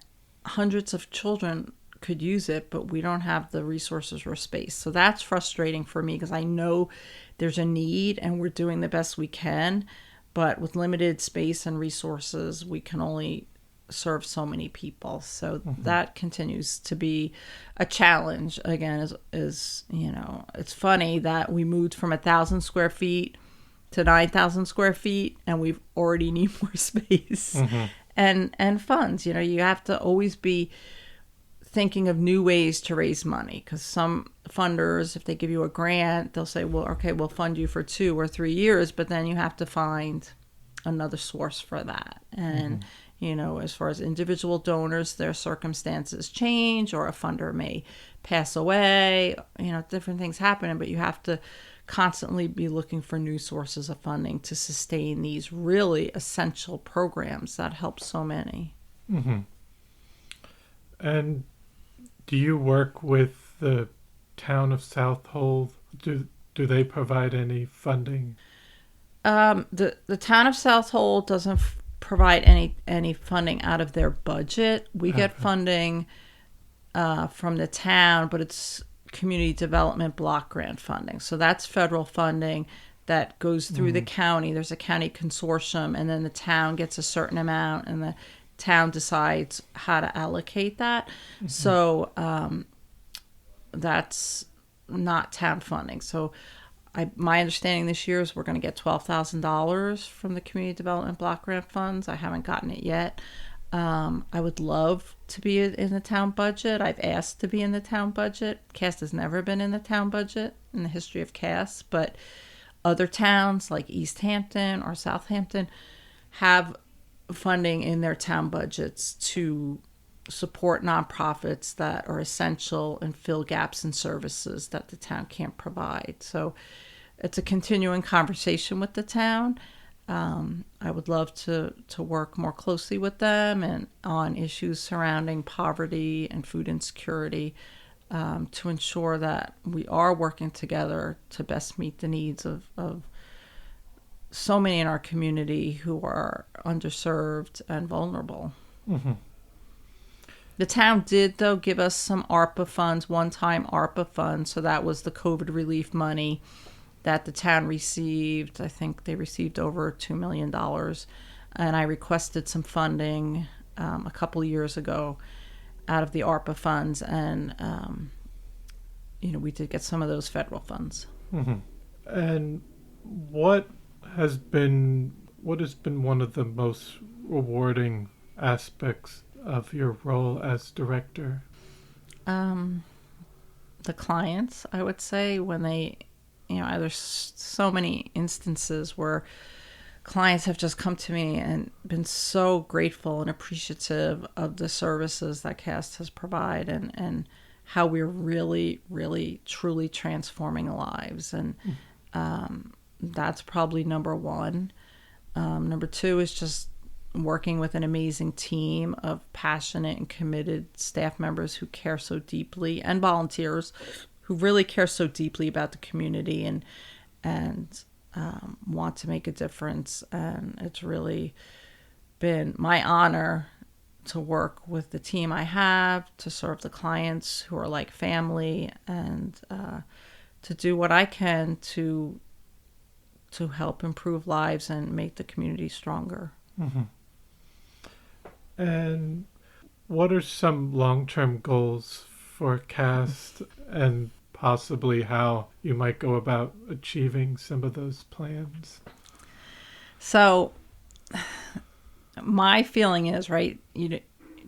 hundreds of children could use it, but we don't have the resources or space. So that's frustrating for me, because I know there's a need and we're doing the best we can, but with limited space and resources, we can only serve so many people. So that continues to be a challenge. Again, is it's funny that we moved from 1,000 square feet to 9,000 square feet, and we've already need more space and funds. You have to always be thinking of new ways to raise money, because some funders, if they give you a grant, they'll say, well, okay, we'll fund you for 2 or 3 years, but then you have to find another source for that. And as far as individual donors, their circumstances change, or a funder may pass away, different things happen, but you have to constantly be looking for new sources of funding to sustain these really essential programs that help so many. And do you work with the town of Southold? Do they provide any funding? The town of Southold doesn't provide any funding out of their budget. We get funding from the town, but it's community development block grant funding. So that's federal funding that goes through the county. There's a county consortium, and then the town gets a certain amount, and the town decides how to allocate that. So that's not town funding. So my understanding this year is we're going to get $12,000 from the community development block grant funds. I haven't gotten it yet. I would love to be in the town budget. I've asked to be in the town budget. Cass has never been in the town budget in the history of Cass, but other towns like East Hampton or Southampton have funding in their town budgets to support nonprofits that are essential and fill gaps in services that the town can't provide. So it's a continuing conversation with the town. I would love to work more closely with them and on issues surrounding poverty and food insecurity. to ensure that we are working together to best meet the needs of so many in our community who are underserved and vulnerable. Mm-hmm. The town did, though, give us some ARPA funds, one-time ARPA funds. So that was the COVID relief money that the town received. I think they received over $2 million. And I requested some funding a couple of years ago out of the ARPA funds. And, we did get some of those federal funds. Mm-hmm. And what has been one of the most rewarding aspects of your role as director? The clients, I would say, when they, there's so many instances where clients have just come to me and been so grateful and appreciative of the services that CAST has provided and how we're really, really, truly transforming lives. And that's probably number one. Number two is just working with an amazing team of passionate and committed staff members who care so deeply, and volunteers who really care so deeply about the community and want to make a difference. And it's really been my honor to work with the team I have, to serve the clients who are like family, and to do what I can to help improve lives and make the community stronger. Mm-hmm. And what are some long-term goals for CAST, and possibly how you might go about achieving some of those plans? So my feeling is, right,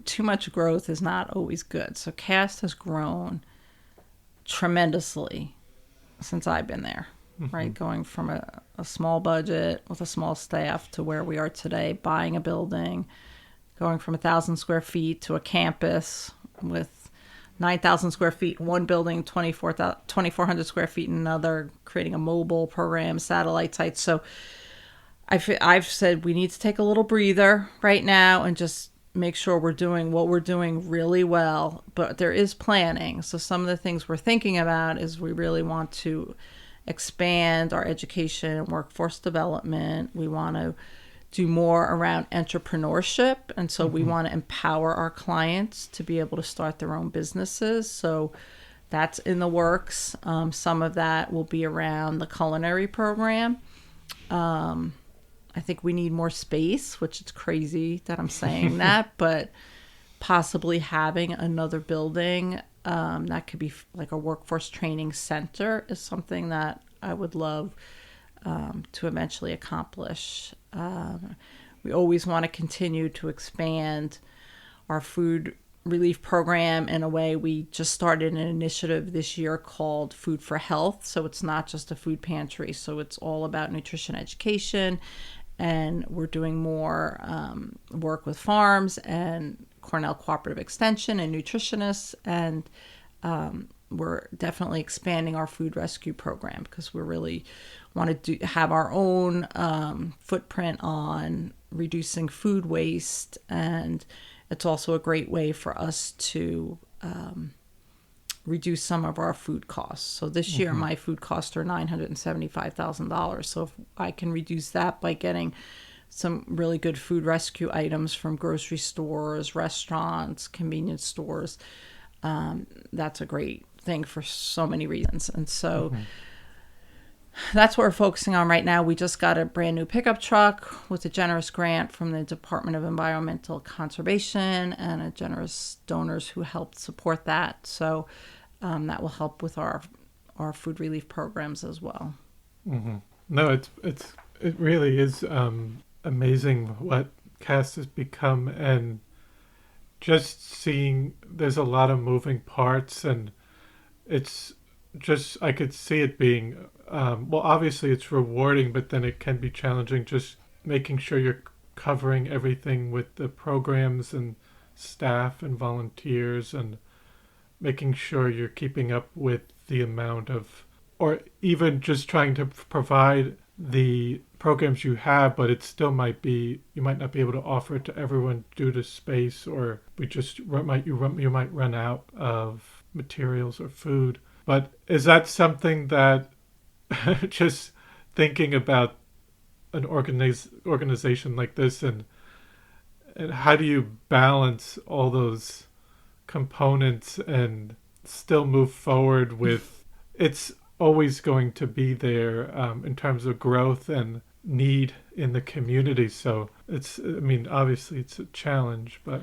too much growth is not always good. So CAST has grown tremendously since I've been there, mm-hmm. right? Going from a small budget with a small staff to where we are today, buying a building, going from 1,000 square feet to a campus with 9,000 square feet in one building, 2,400 square feet in another, creating a mobile program, satellite sites. So I've said we need to take a little breather right now and just make sure we're doing what we're doing really well. But there is planning. So some of the things we're thinking about is we really want to expand our education and workforce development. We want to do more around entrepreneurship. And so we want to empower our clients to be able to start their own businesses. So that's in the works. Some of that will be around the culinary program. I think we need more space, which is crazy that I'm saying that, but possibly having another building that could be like a workforce training center is something that I would love to eventually accomplish. We always want to continue to expand our food relief program in a way. We just started an initiative this year called Food for Health. So it's not just a food pantry. So it's all about nutrition education. And we're doing more work with farms and Cornell Cooperative Extension and nutritionists. And we're definitely expanding our food rescue program because we really want to have our own footprint on reducing food waste. And it's also a great way for us to reduce some of our food costs. So this year, my food costs are $975,000. So if I can reduce that by getting some really good food rescue items from grocery stores, restaurants, convenience stores, that's a great thing for so many reasons. And so that's what we're focusing on right now. We just got a brand new pickup truck with a generous grant from the Department of Environmental Conservation and a generous donors who helped support that. So that will help with our food relief programs as well. Mm-hmm. No, it really is amazing what CAST has become, and just seeing there's a lot of moving parts, and it's just, I could see it being well, obviously it's rewarding, but then it can be challenging just making sure you're covering everything with the programs and staff and volunteers, and making sure you're keeping up with the amount of, or even just trying to provide the programs you have, but it still might be, you might not be able to offer it to everyone due to space, or you might run out of materials or food. But is that something that just thinking about an organization like this, and how do you balance all those components and still move forward with it's always going to be there in terms of growth and need in the community. So it's, I mean, obviously it's a challenge, but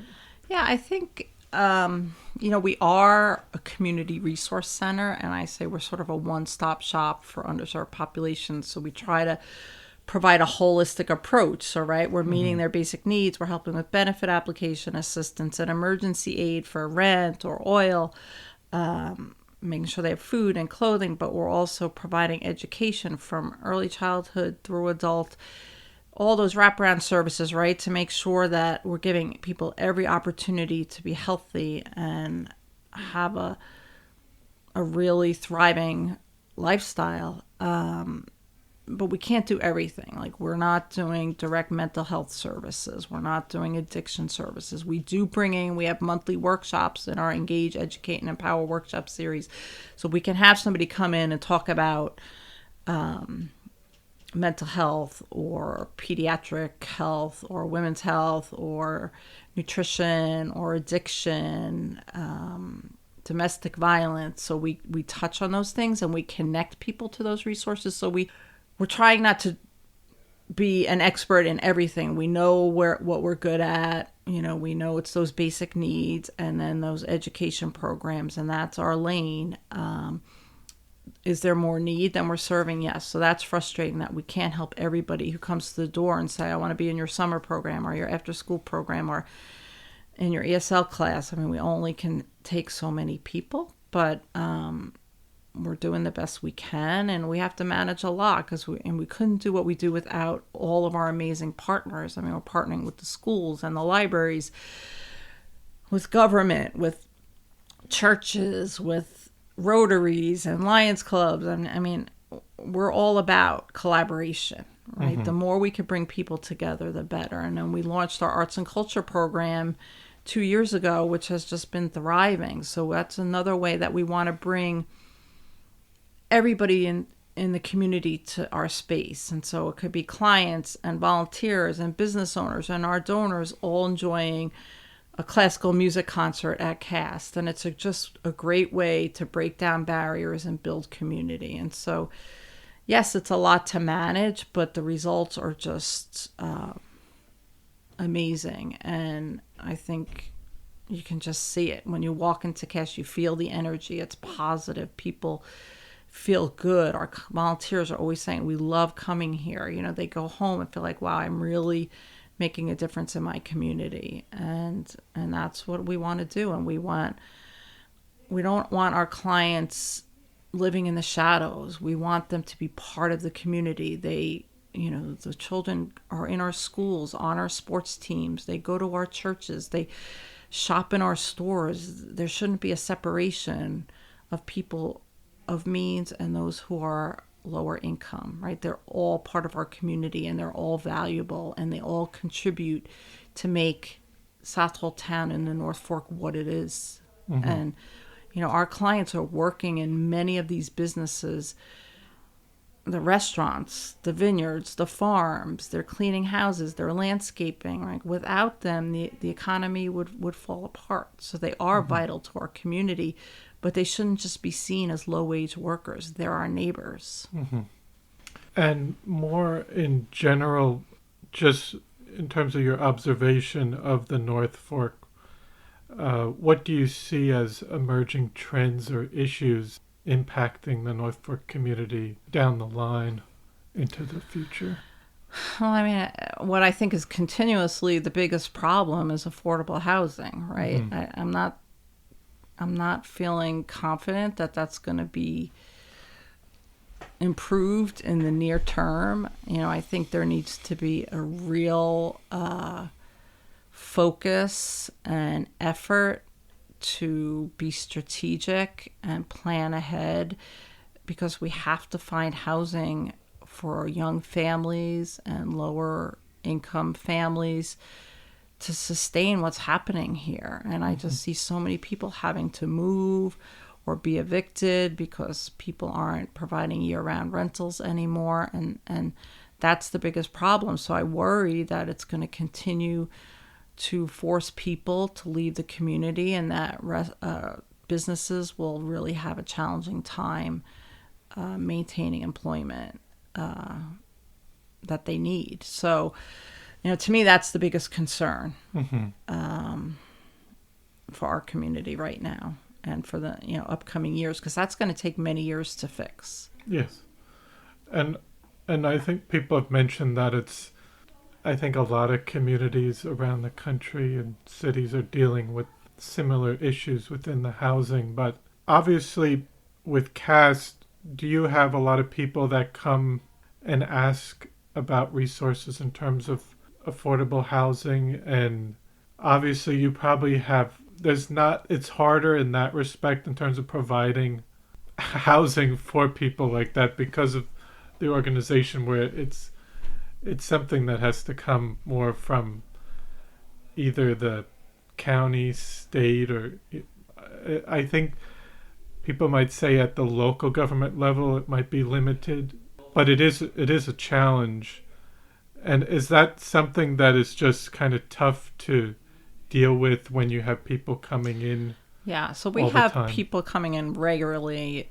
Yeah, I think, we are a community resource center, and I say we're sort of a one-stop shop for underserved populations. So we try to provide a holistic approach. So, right, we're meeting their basic needs. We're helping with benefit application assistance and emergency aid for rent or oil, making sure they have food and clothing, but we're also providing education from early childhood through adult, all those wraparound services, right, to make sure that we're giving people every opportunity to be healthy and have a really thriving lifestyle. But we can't do everything. Like, we're not doing direct mental health services. We're not doing addiction services. We have monthly workshops in our Engage, Educate, and Empower workshop series. So we can have somebody come in and talk about mental health or pediatric health or women's health or nutrition or addiction, domestic violence. So we touch on those things and we connect people to those resources. So we're trying not to be an expert in everything. We know what we're good at. We know it's those basic needs and then those education programs, and that's our lane. Is there more need than we're serving? Yes. So that's frustrating that we can't help everybody who comes to the door and say, I want to be in your summer program or your after school program or in your ESL class. I mean, we only can take so many people, but we're doing the best we can, and we have to manage a lot because we couldn't do what we do without all of our amazing partners. I mean, we're partnering with the schools and the libraries, with government, with churches, with Rotaries and Lions Clubs. And I mean, we're all about collaboration, right? The more we can bring people together, the better. And then we launched our arts and culture program 2 years ago, which has just been thriving. So that's another way that we want to bring everybody in the community to our space. And so it could be clients and volunteers and business owners and our donors all enjoying a classical music concert at Cast. And it's just a great way to break down barriers and build community. And so, yes, it's a lot to manage, but the results are just amazing. And I think you can just see it. When you walk into Cast, you feel the energy. It's positive. People feel good. Our volunteers are always saying, we love coming here. They go home and feel like, wow, I'm really making a difference in my community. And that's what we want to do. And we don't want our clients living in the shadows. We want them to be part of the community. The children are in our schools, on our sports teams. They go to our churches. They shop in our stores. There shouldn't be a separation of people of means and those who are lower income, right? They're all part of our community and they're all valuable and they all contribute to make Southold Town in the North Fork what it is. And, our clients are working in many of these businesses, the restaurants, the vineyards, the farms, they're cleaning houses, they're landscaping, right? Without them, the economy would fall apart. So they are vital to our community, but they shouldn't just be seen as low-wage workers. They're our neighbors. And more in general, just in terms of your observation of the North Fork, what do you see as emerging trends or issues impacting the North Fork community down the line into the future? Well, I mean, what I think is continuously the biggest problem is affordable housing, right? I'm not feeling confident that that's going to be improved in the near term. I think there needs to be a real focus and effort to be strategic and plan ahead, because we have to find housing for young families and lower income families to sustain what's happening here. And I just see so many people having to move or be evicted because people aren't providing year-round rentals anymore. And that's the biggest problem. So I worry that it's going to continue to force people to leave the community, and that businesses will really have a challenging time maintaining employment that they need. So, to me, that's the biggest concern for our community right now and for the upcoming years, because that's going to take many years to fix. Yes. And I think people have mentioned that I think a lot of communities around the country and cities are dealing with similar issues within the housing. But obviously with CAST, do you have a lot of people that come and ask about resources in terms of affordable housing? And obviously you probably have, it's harder in that respect in terms of providing housing for people like that because of the organization, where it's something that has to come more from either the county, state, or I think people might say at the local government level it might be limited, but it is a challenge. And is that something that is just kind of tough to deal with when you have people coming in? Yeah, so we have people coming in regularly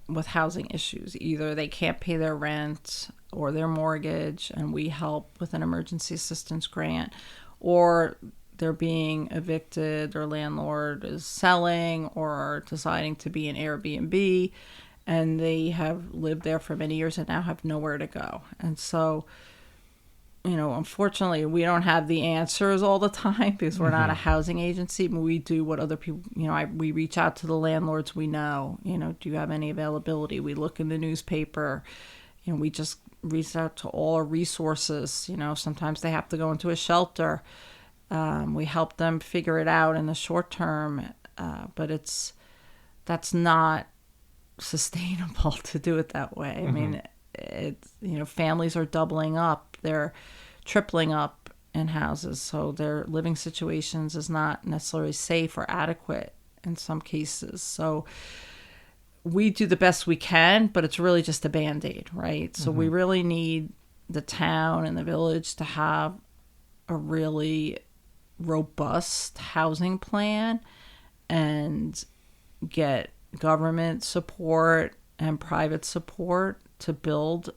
with housing issues. Either they can't pay their rent or their mortgage, and we help with an emergency assistance grant, or they're being evicted, their landlord is selling or deciding to be an Airbnb, and they have lived there for many years and now have nowhere to go. And so, unfortunately, we don't have the answers all the time because we're not a housing agency, but we do what other people, we reach out to the landlords we know, do you have any availability? We look in the newspaper, we just reach out to all our resources. Sometimes they have to go into a shelter. We help them figure it out in the short term, but that's not sustainable to do it that way. I mean, it's, families are doubling up, they're tripling up in houses, so their living situations is not necessarily safe or adequate in some cases. So we do the best we can, but it's really just a Band-Aid, right? So we really need the town and the village to have a really robust housing plan and get government support and private support to build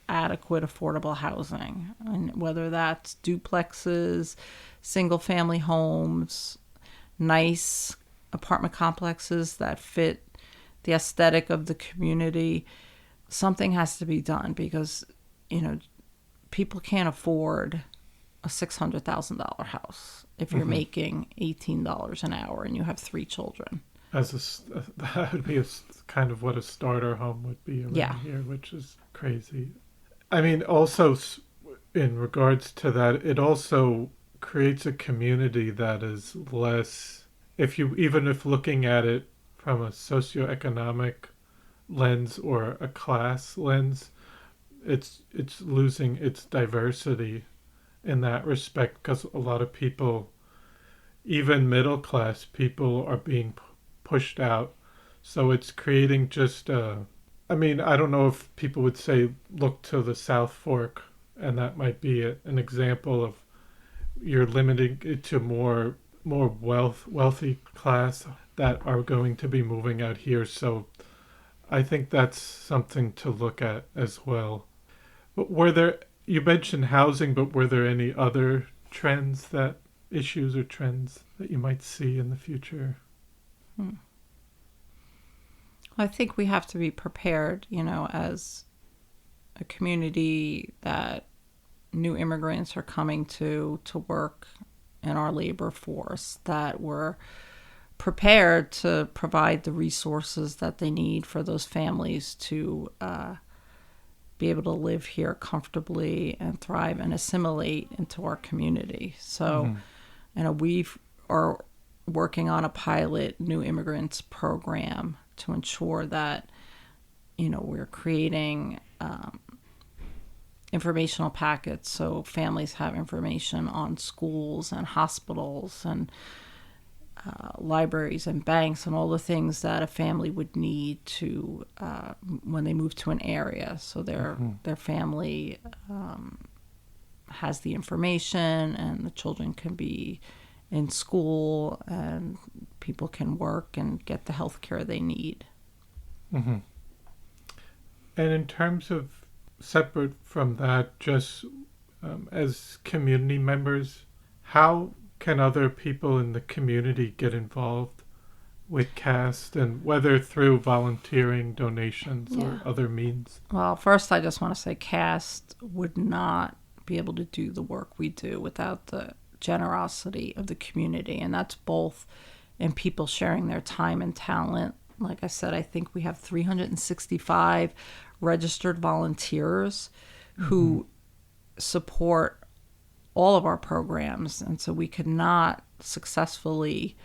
adequate affordable housing, and whether that's duplexes, single family homes, nice apartment complexes that fit the aesthetic of the community. Something has to be done because people can't afford a $600,000 house if you're making $18 an hour and you have 3 children. That would be kind of what a starter home would be around here, which is crazy. I mean, also in regards to that, it also creates a community that is less, even if looking at it from a socioeconomic lens or a class lens, it's losing its diversity in that respect, because a lot of people, even middle class people, are being pushed out. So it's creating just I don't know if people would say look to the South Fork, and that might be an example of you're limiting it to more wealthy class that are going to be moving out here. So I think that's something to look at as well. But you mentioned housing, but were there any other issues or trends that you might see in the future? I think we have to be prepared, as a community, that new immigrants are coming to work in our labor force, that we're prepared to provide the resources that they need for those families to be able to live here comfortably and thrive and assimilate into our community. So, we are working on a pilot new immigrants program to ensure that, we're creating informational packets so families have information on schools and hospitals and libraries and banks and all the things that a family would need to when they move to an area. So their family has the information, and the children can be in school, and people can work and get the health care they need. Mm-hmm. And in terms of separate from that, just as community members, how can other people in the community get involved with CAST, and whether through volunteering, donations, or other means? Well, first I just want to say CAST would not be able to do the work we do without the generosity of the community, and that's both in people sharing their time and talent. Like I said, I think we have 365 registered volunteers who support all of our programs, and so we could not successfully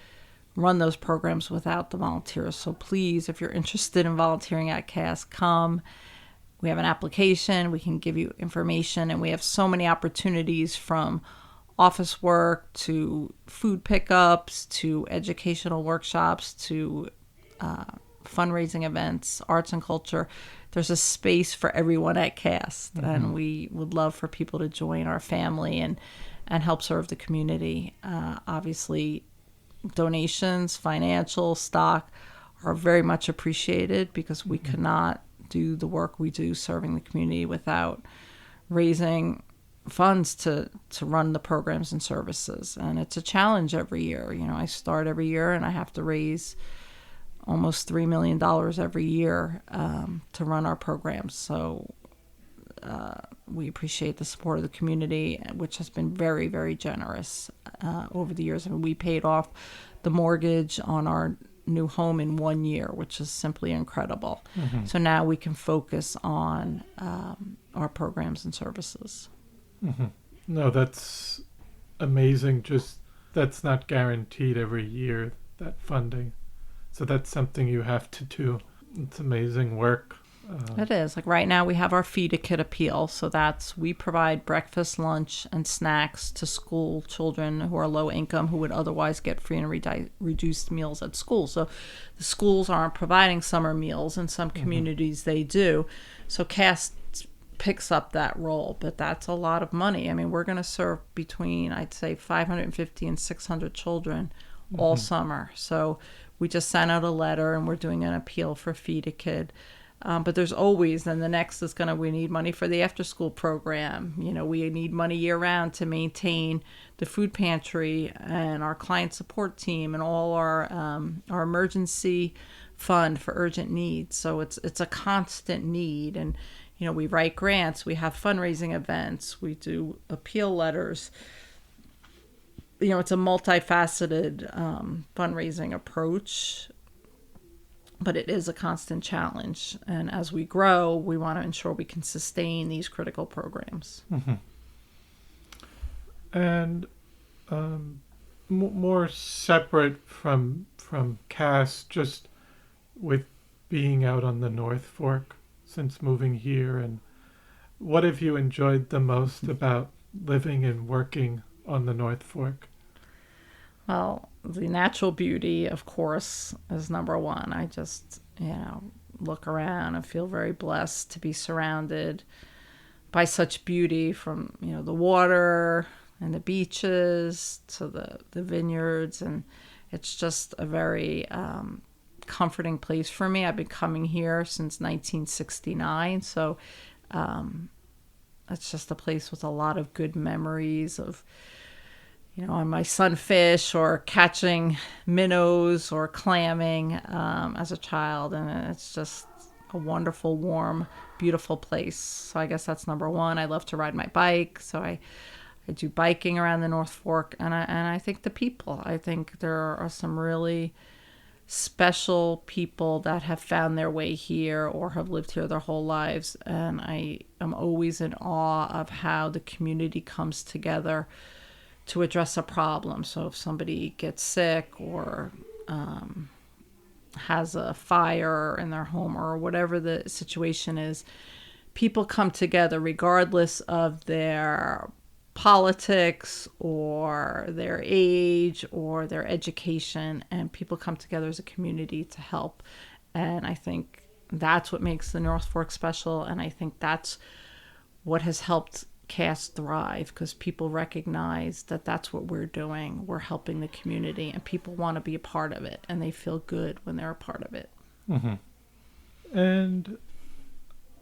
run those programs without the volunteers. So please, if you're interested in volunteering at CAST, come. We have an application, we can give you information, and we have so many opportunities, from office work to food pickups to educational workshops to fundraising events, arts and culture. There's a space for everyone at CAST, and we would love for people to join our family and help serve the community. Obviously, donations, financial, stock are very much appreciated, because we could not do the work we do serving the community without raising funds to run the programs and services. And it's a challenge every year. You know, I start every year and I have to raise almost $3 million every year to run our programs. So we appreciate the support of the community, which has been very, very generous over the years. I mean, we paid off the mortgage on our new home in 1 year, which is simply incredible. So now we can focus on our programs and services. No, that's amazing. Just that's not guaranteed every year, that funding. So that's something you have to do. It's amazing work. It is. Like right now we have our Feed a Kid appeal. So we provide breakfast, lunch, and snacks to school children who are low income, who would otherwise get free and reduced meals at school. So the schools aren't providing summer meals. In some communities they do. So CAST picks up that role, but that's a lot of money. I mean, we're going to serve between, I'd say, 550 and 600 children all summer. So we just sent out a letter, and we're doing an appeal for Feed a Kid. But there's always, then the next is we need money for the after school program. You know, we need money year round to maintain the food pantry and our client support team and all our emergency fund for urgent needs. So it's a constant need. And, you know, we write grants, we have fundraising events, we do appeal letters. You know, it's a multifaceted fundraising approach, but it is a constant challenge. And as we grow, we want to ensure we can sustain these critical programs. And more separate from CAST, just with being out on the North Fork since moving here, and what have you enjoyed the most about living and working on the North Fork? Well, the natural beauty, of course, is number one. I just, look around and feel very blessed to be surrounded by such beauty, from, the water and the beaches to the vineyards. And it's just a very comforting place for me. I've been coming here since 1969. So it's just a place with a lot of good memories of, on my sunfish or catching minnows or clamming as a child. And it's just a wonderful, warm, beautiful place. So I guess that's number one. I love to ride my bike. So I do biking around the North Fork. And I think the people, I think there are some really special people that have found their way here or have lived here their whole lives. And I am always in awe of how the community comes together to address a problem. So if somebody gets sick or has a fire in their home or whatever the situation is, people come together regardless of their politics or their age or their education, and people come together as a community to help. And I think that's what makes the North Fork special, and I think that's what has helped CAST thrive, because people recognize that that's what we're doing. We're helping the community, and people want to be a part of it, and they feel good when they're a part of it. Mm-hmm. And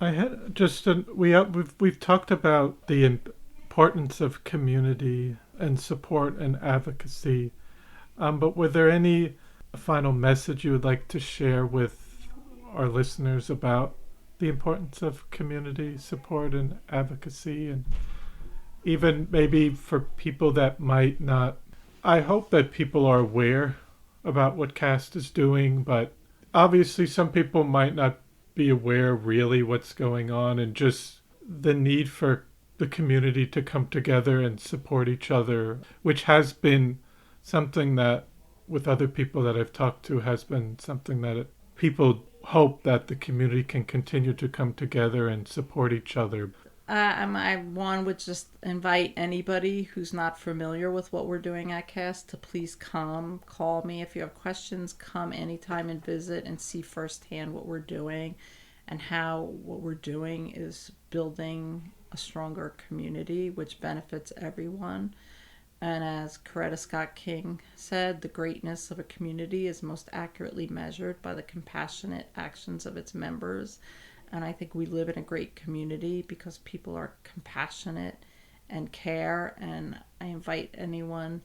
I had just we've talked about the importance of community and support and advocacy, but were there any final message you would like to share with our listeners about the importance of community support and advocacy, and even maybe for people that might not? I hope that people are aware about what CAST is doing, but obviously some people might not be aware really what's going on, and just the need for the community to come together and support each other, which has been something that, with other people that I've talked to, has been something that people hope that the community can continue to come together and support each other. I would just invite anybody who's not familiar with what we're doing at CAST to please come, call me. If you have questions, come anytime and visit and see firsthand what we're doing and how what we're doing is building a stronger community, which benefits everyone. And as Coretta Scott King said, the greatness of a community is most accurately measured by the compassionate actions of its members. And I think we live in a great community because people are compassionate and care. And I invite anyone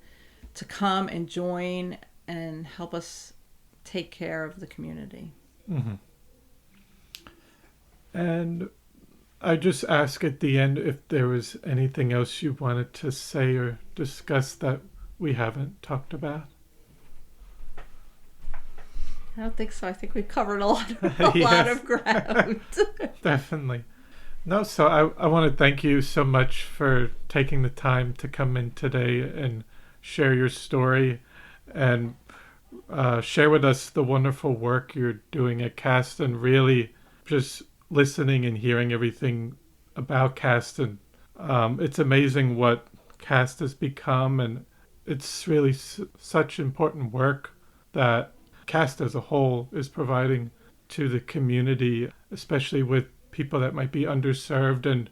to come and join and help us take care of the community. Mm-hmm. And I just ask at the end if there was anything else you wanted to say or discuss that we haven't talked about. I don't think so. I think we've covered a lot of ground. Definitely. No, so I want to thank you so much for taking the time to come in today and share your story and share with us the wonderful work you're doing at CAST, and really just listening and hearing everything about CAST. And it's amazing what CAST has become, and it's really such important work that CAST as a whole is providing to the community, especially with people that might be underserved, and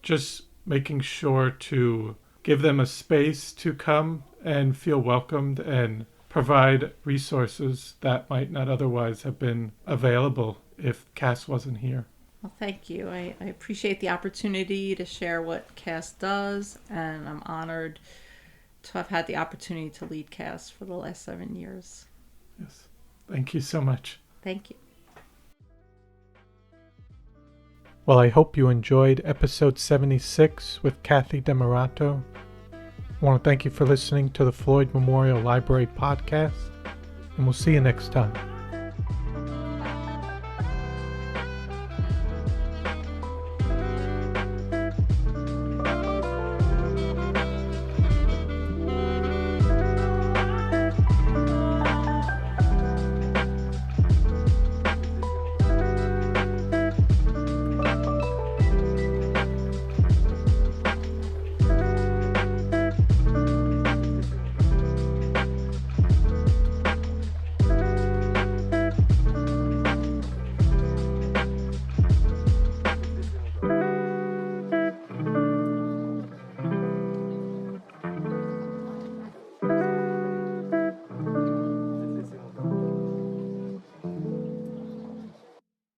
just making sure to give them a space to come and feel welcomed and provide resources that might not otherwise have been available if CAST wasn't here. Well, thank you. I appreciate the opportunity to share what CAST does, and I'm honored to have had the opportunity to lead CAST for the last 7 years. Yes. Thank you so much. Thank you. Well, I hope you enjoyed episode 76 with Cathy Demeroto. I want to thank you for listening to the Floyd Memorial Library podcast, and we'll see you next time.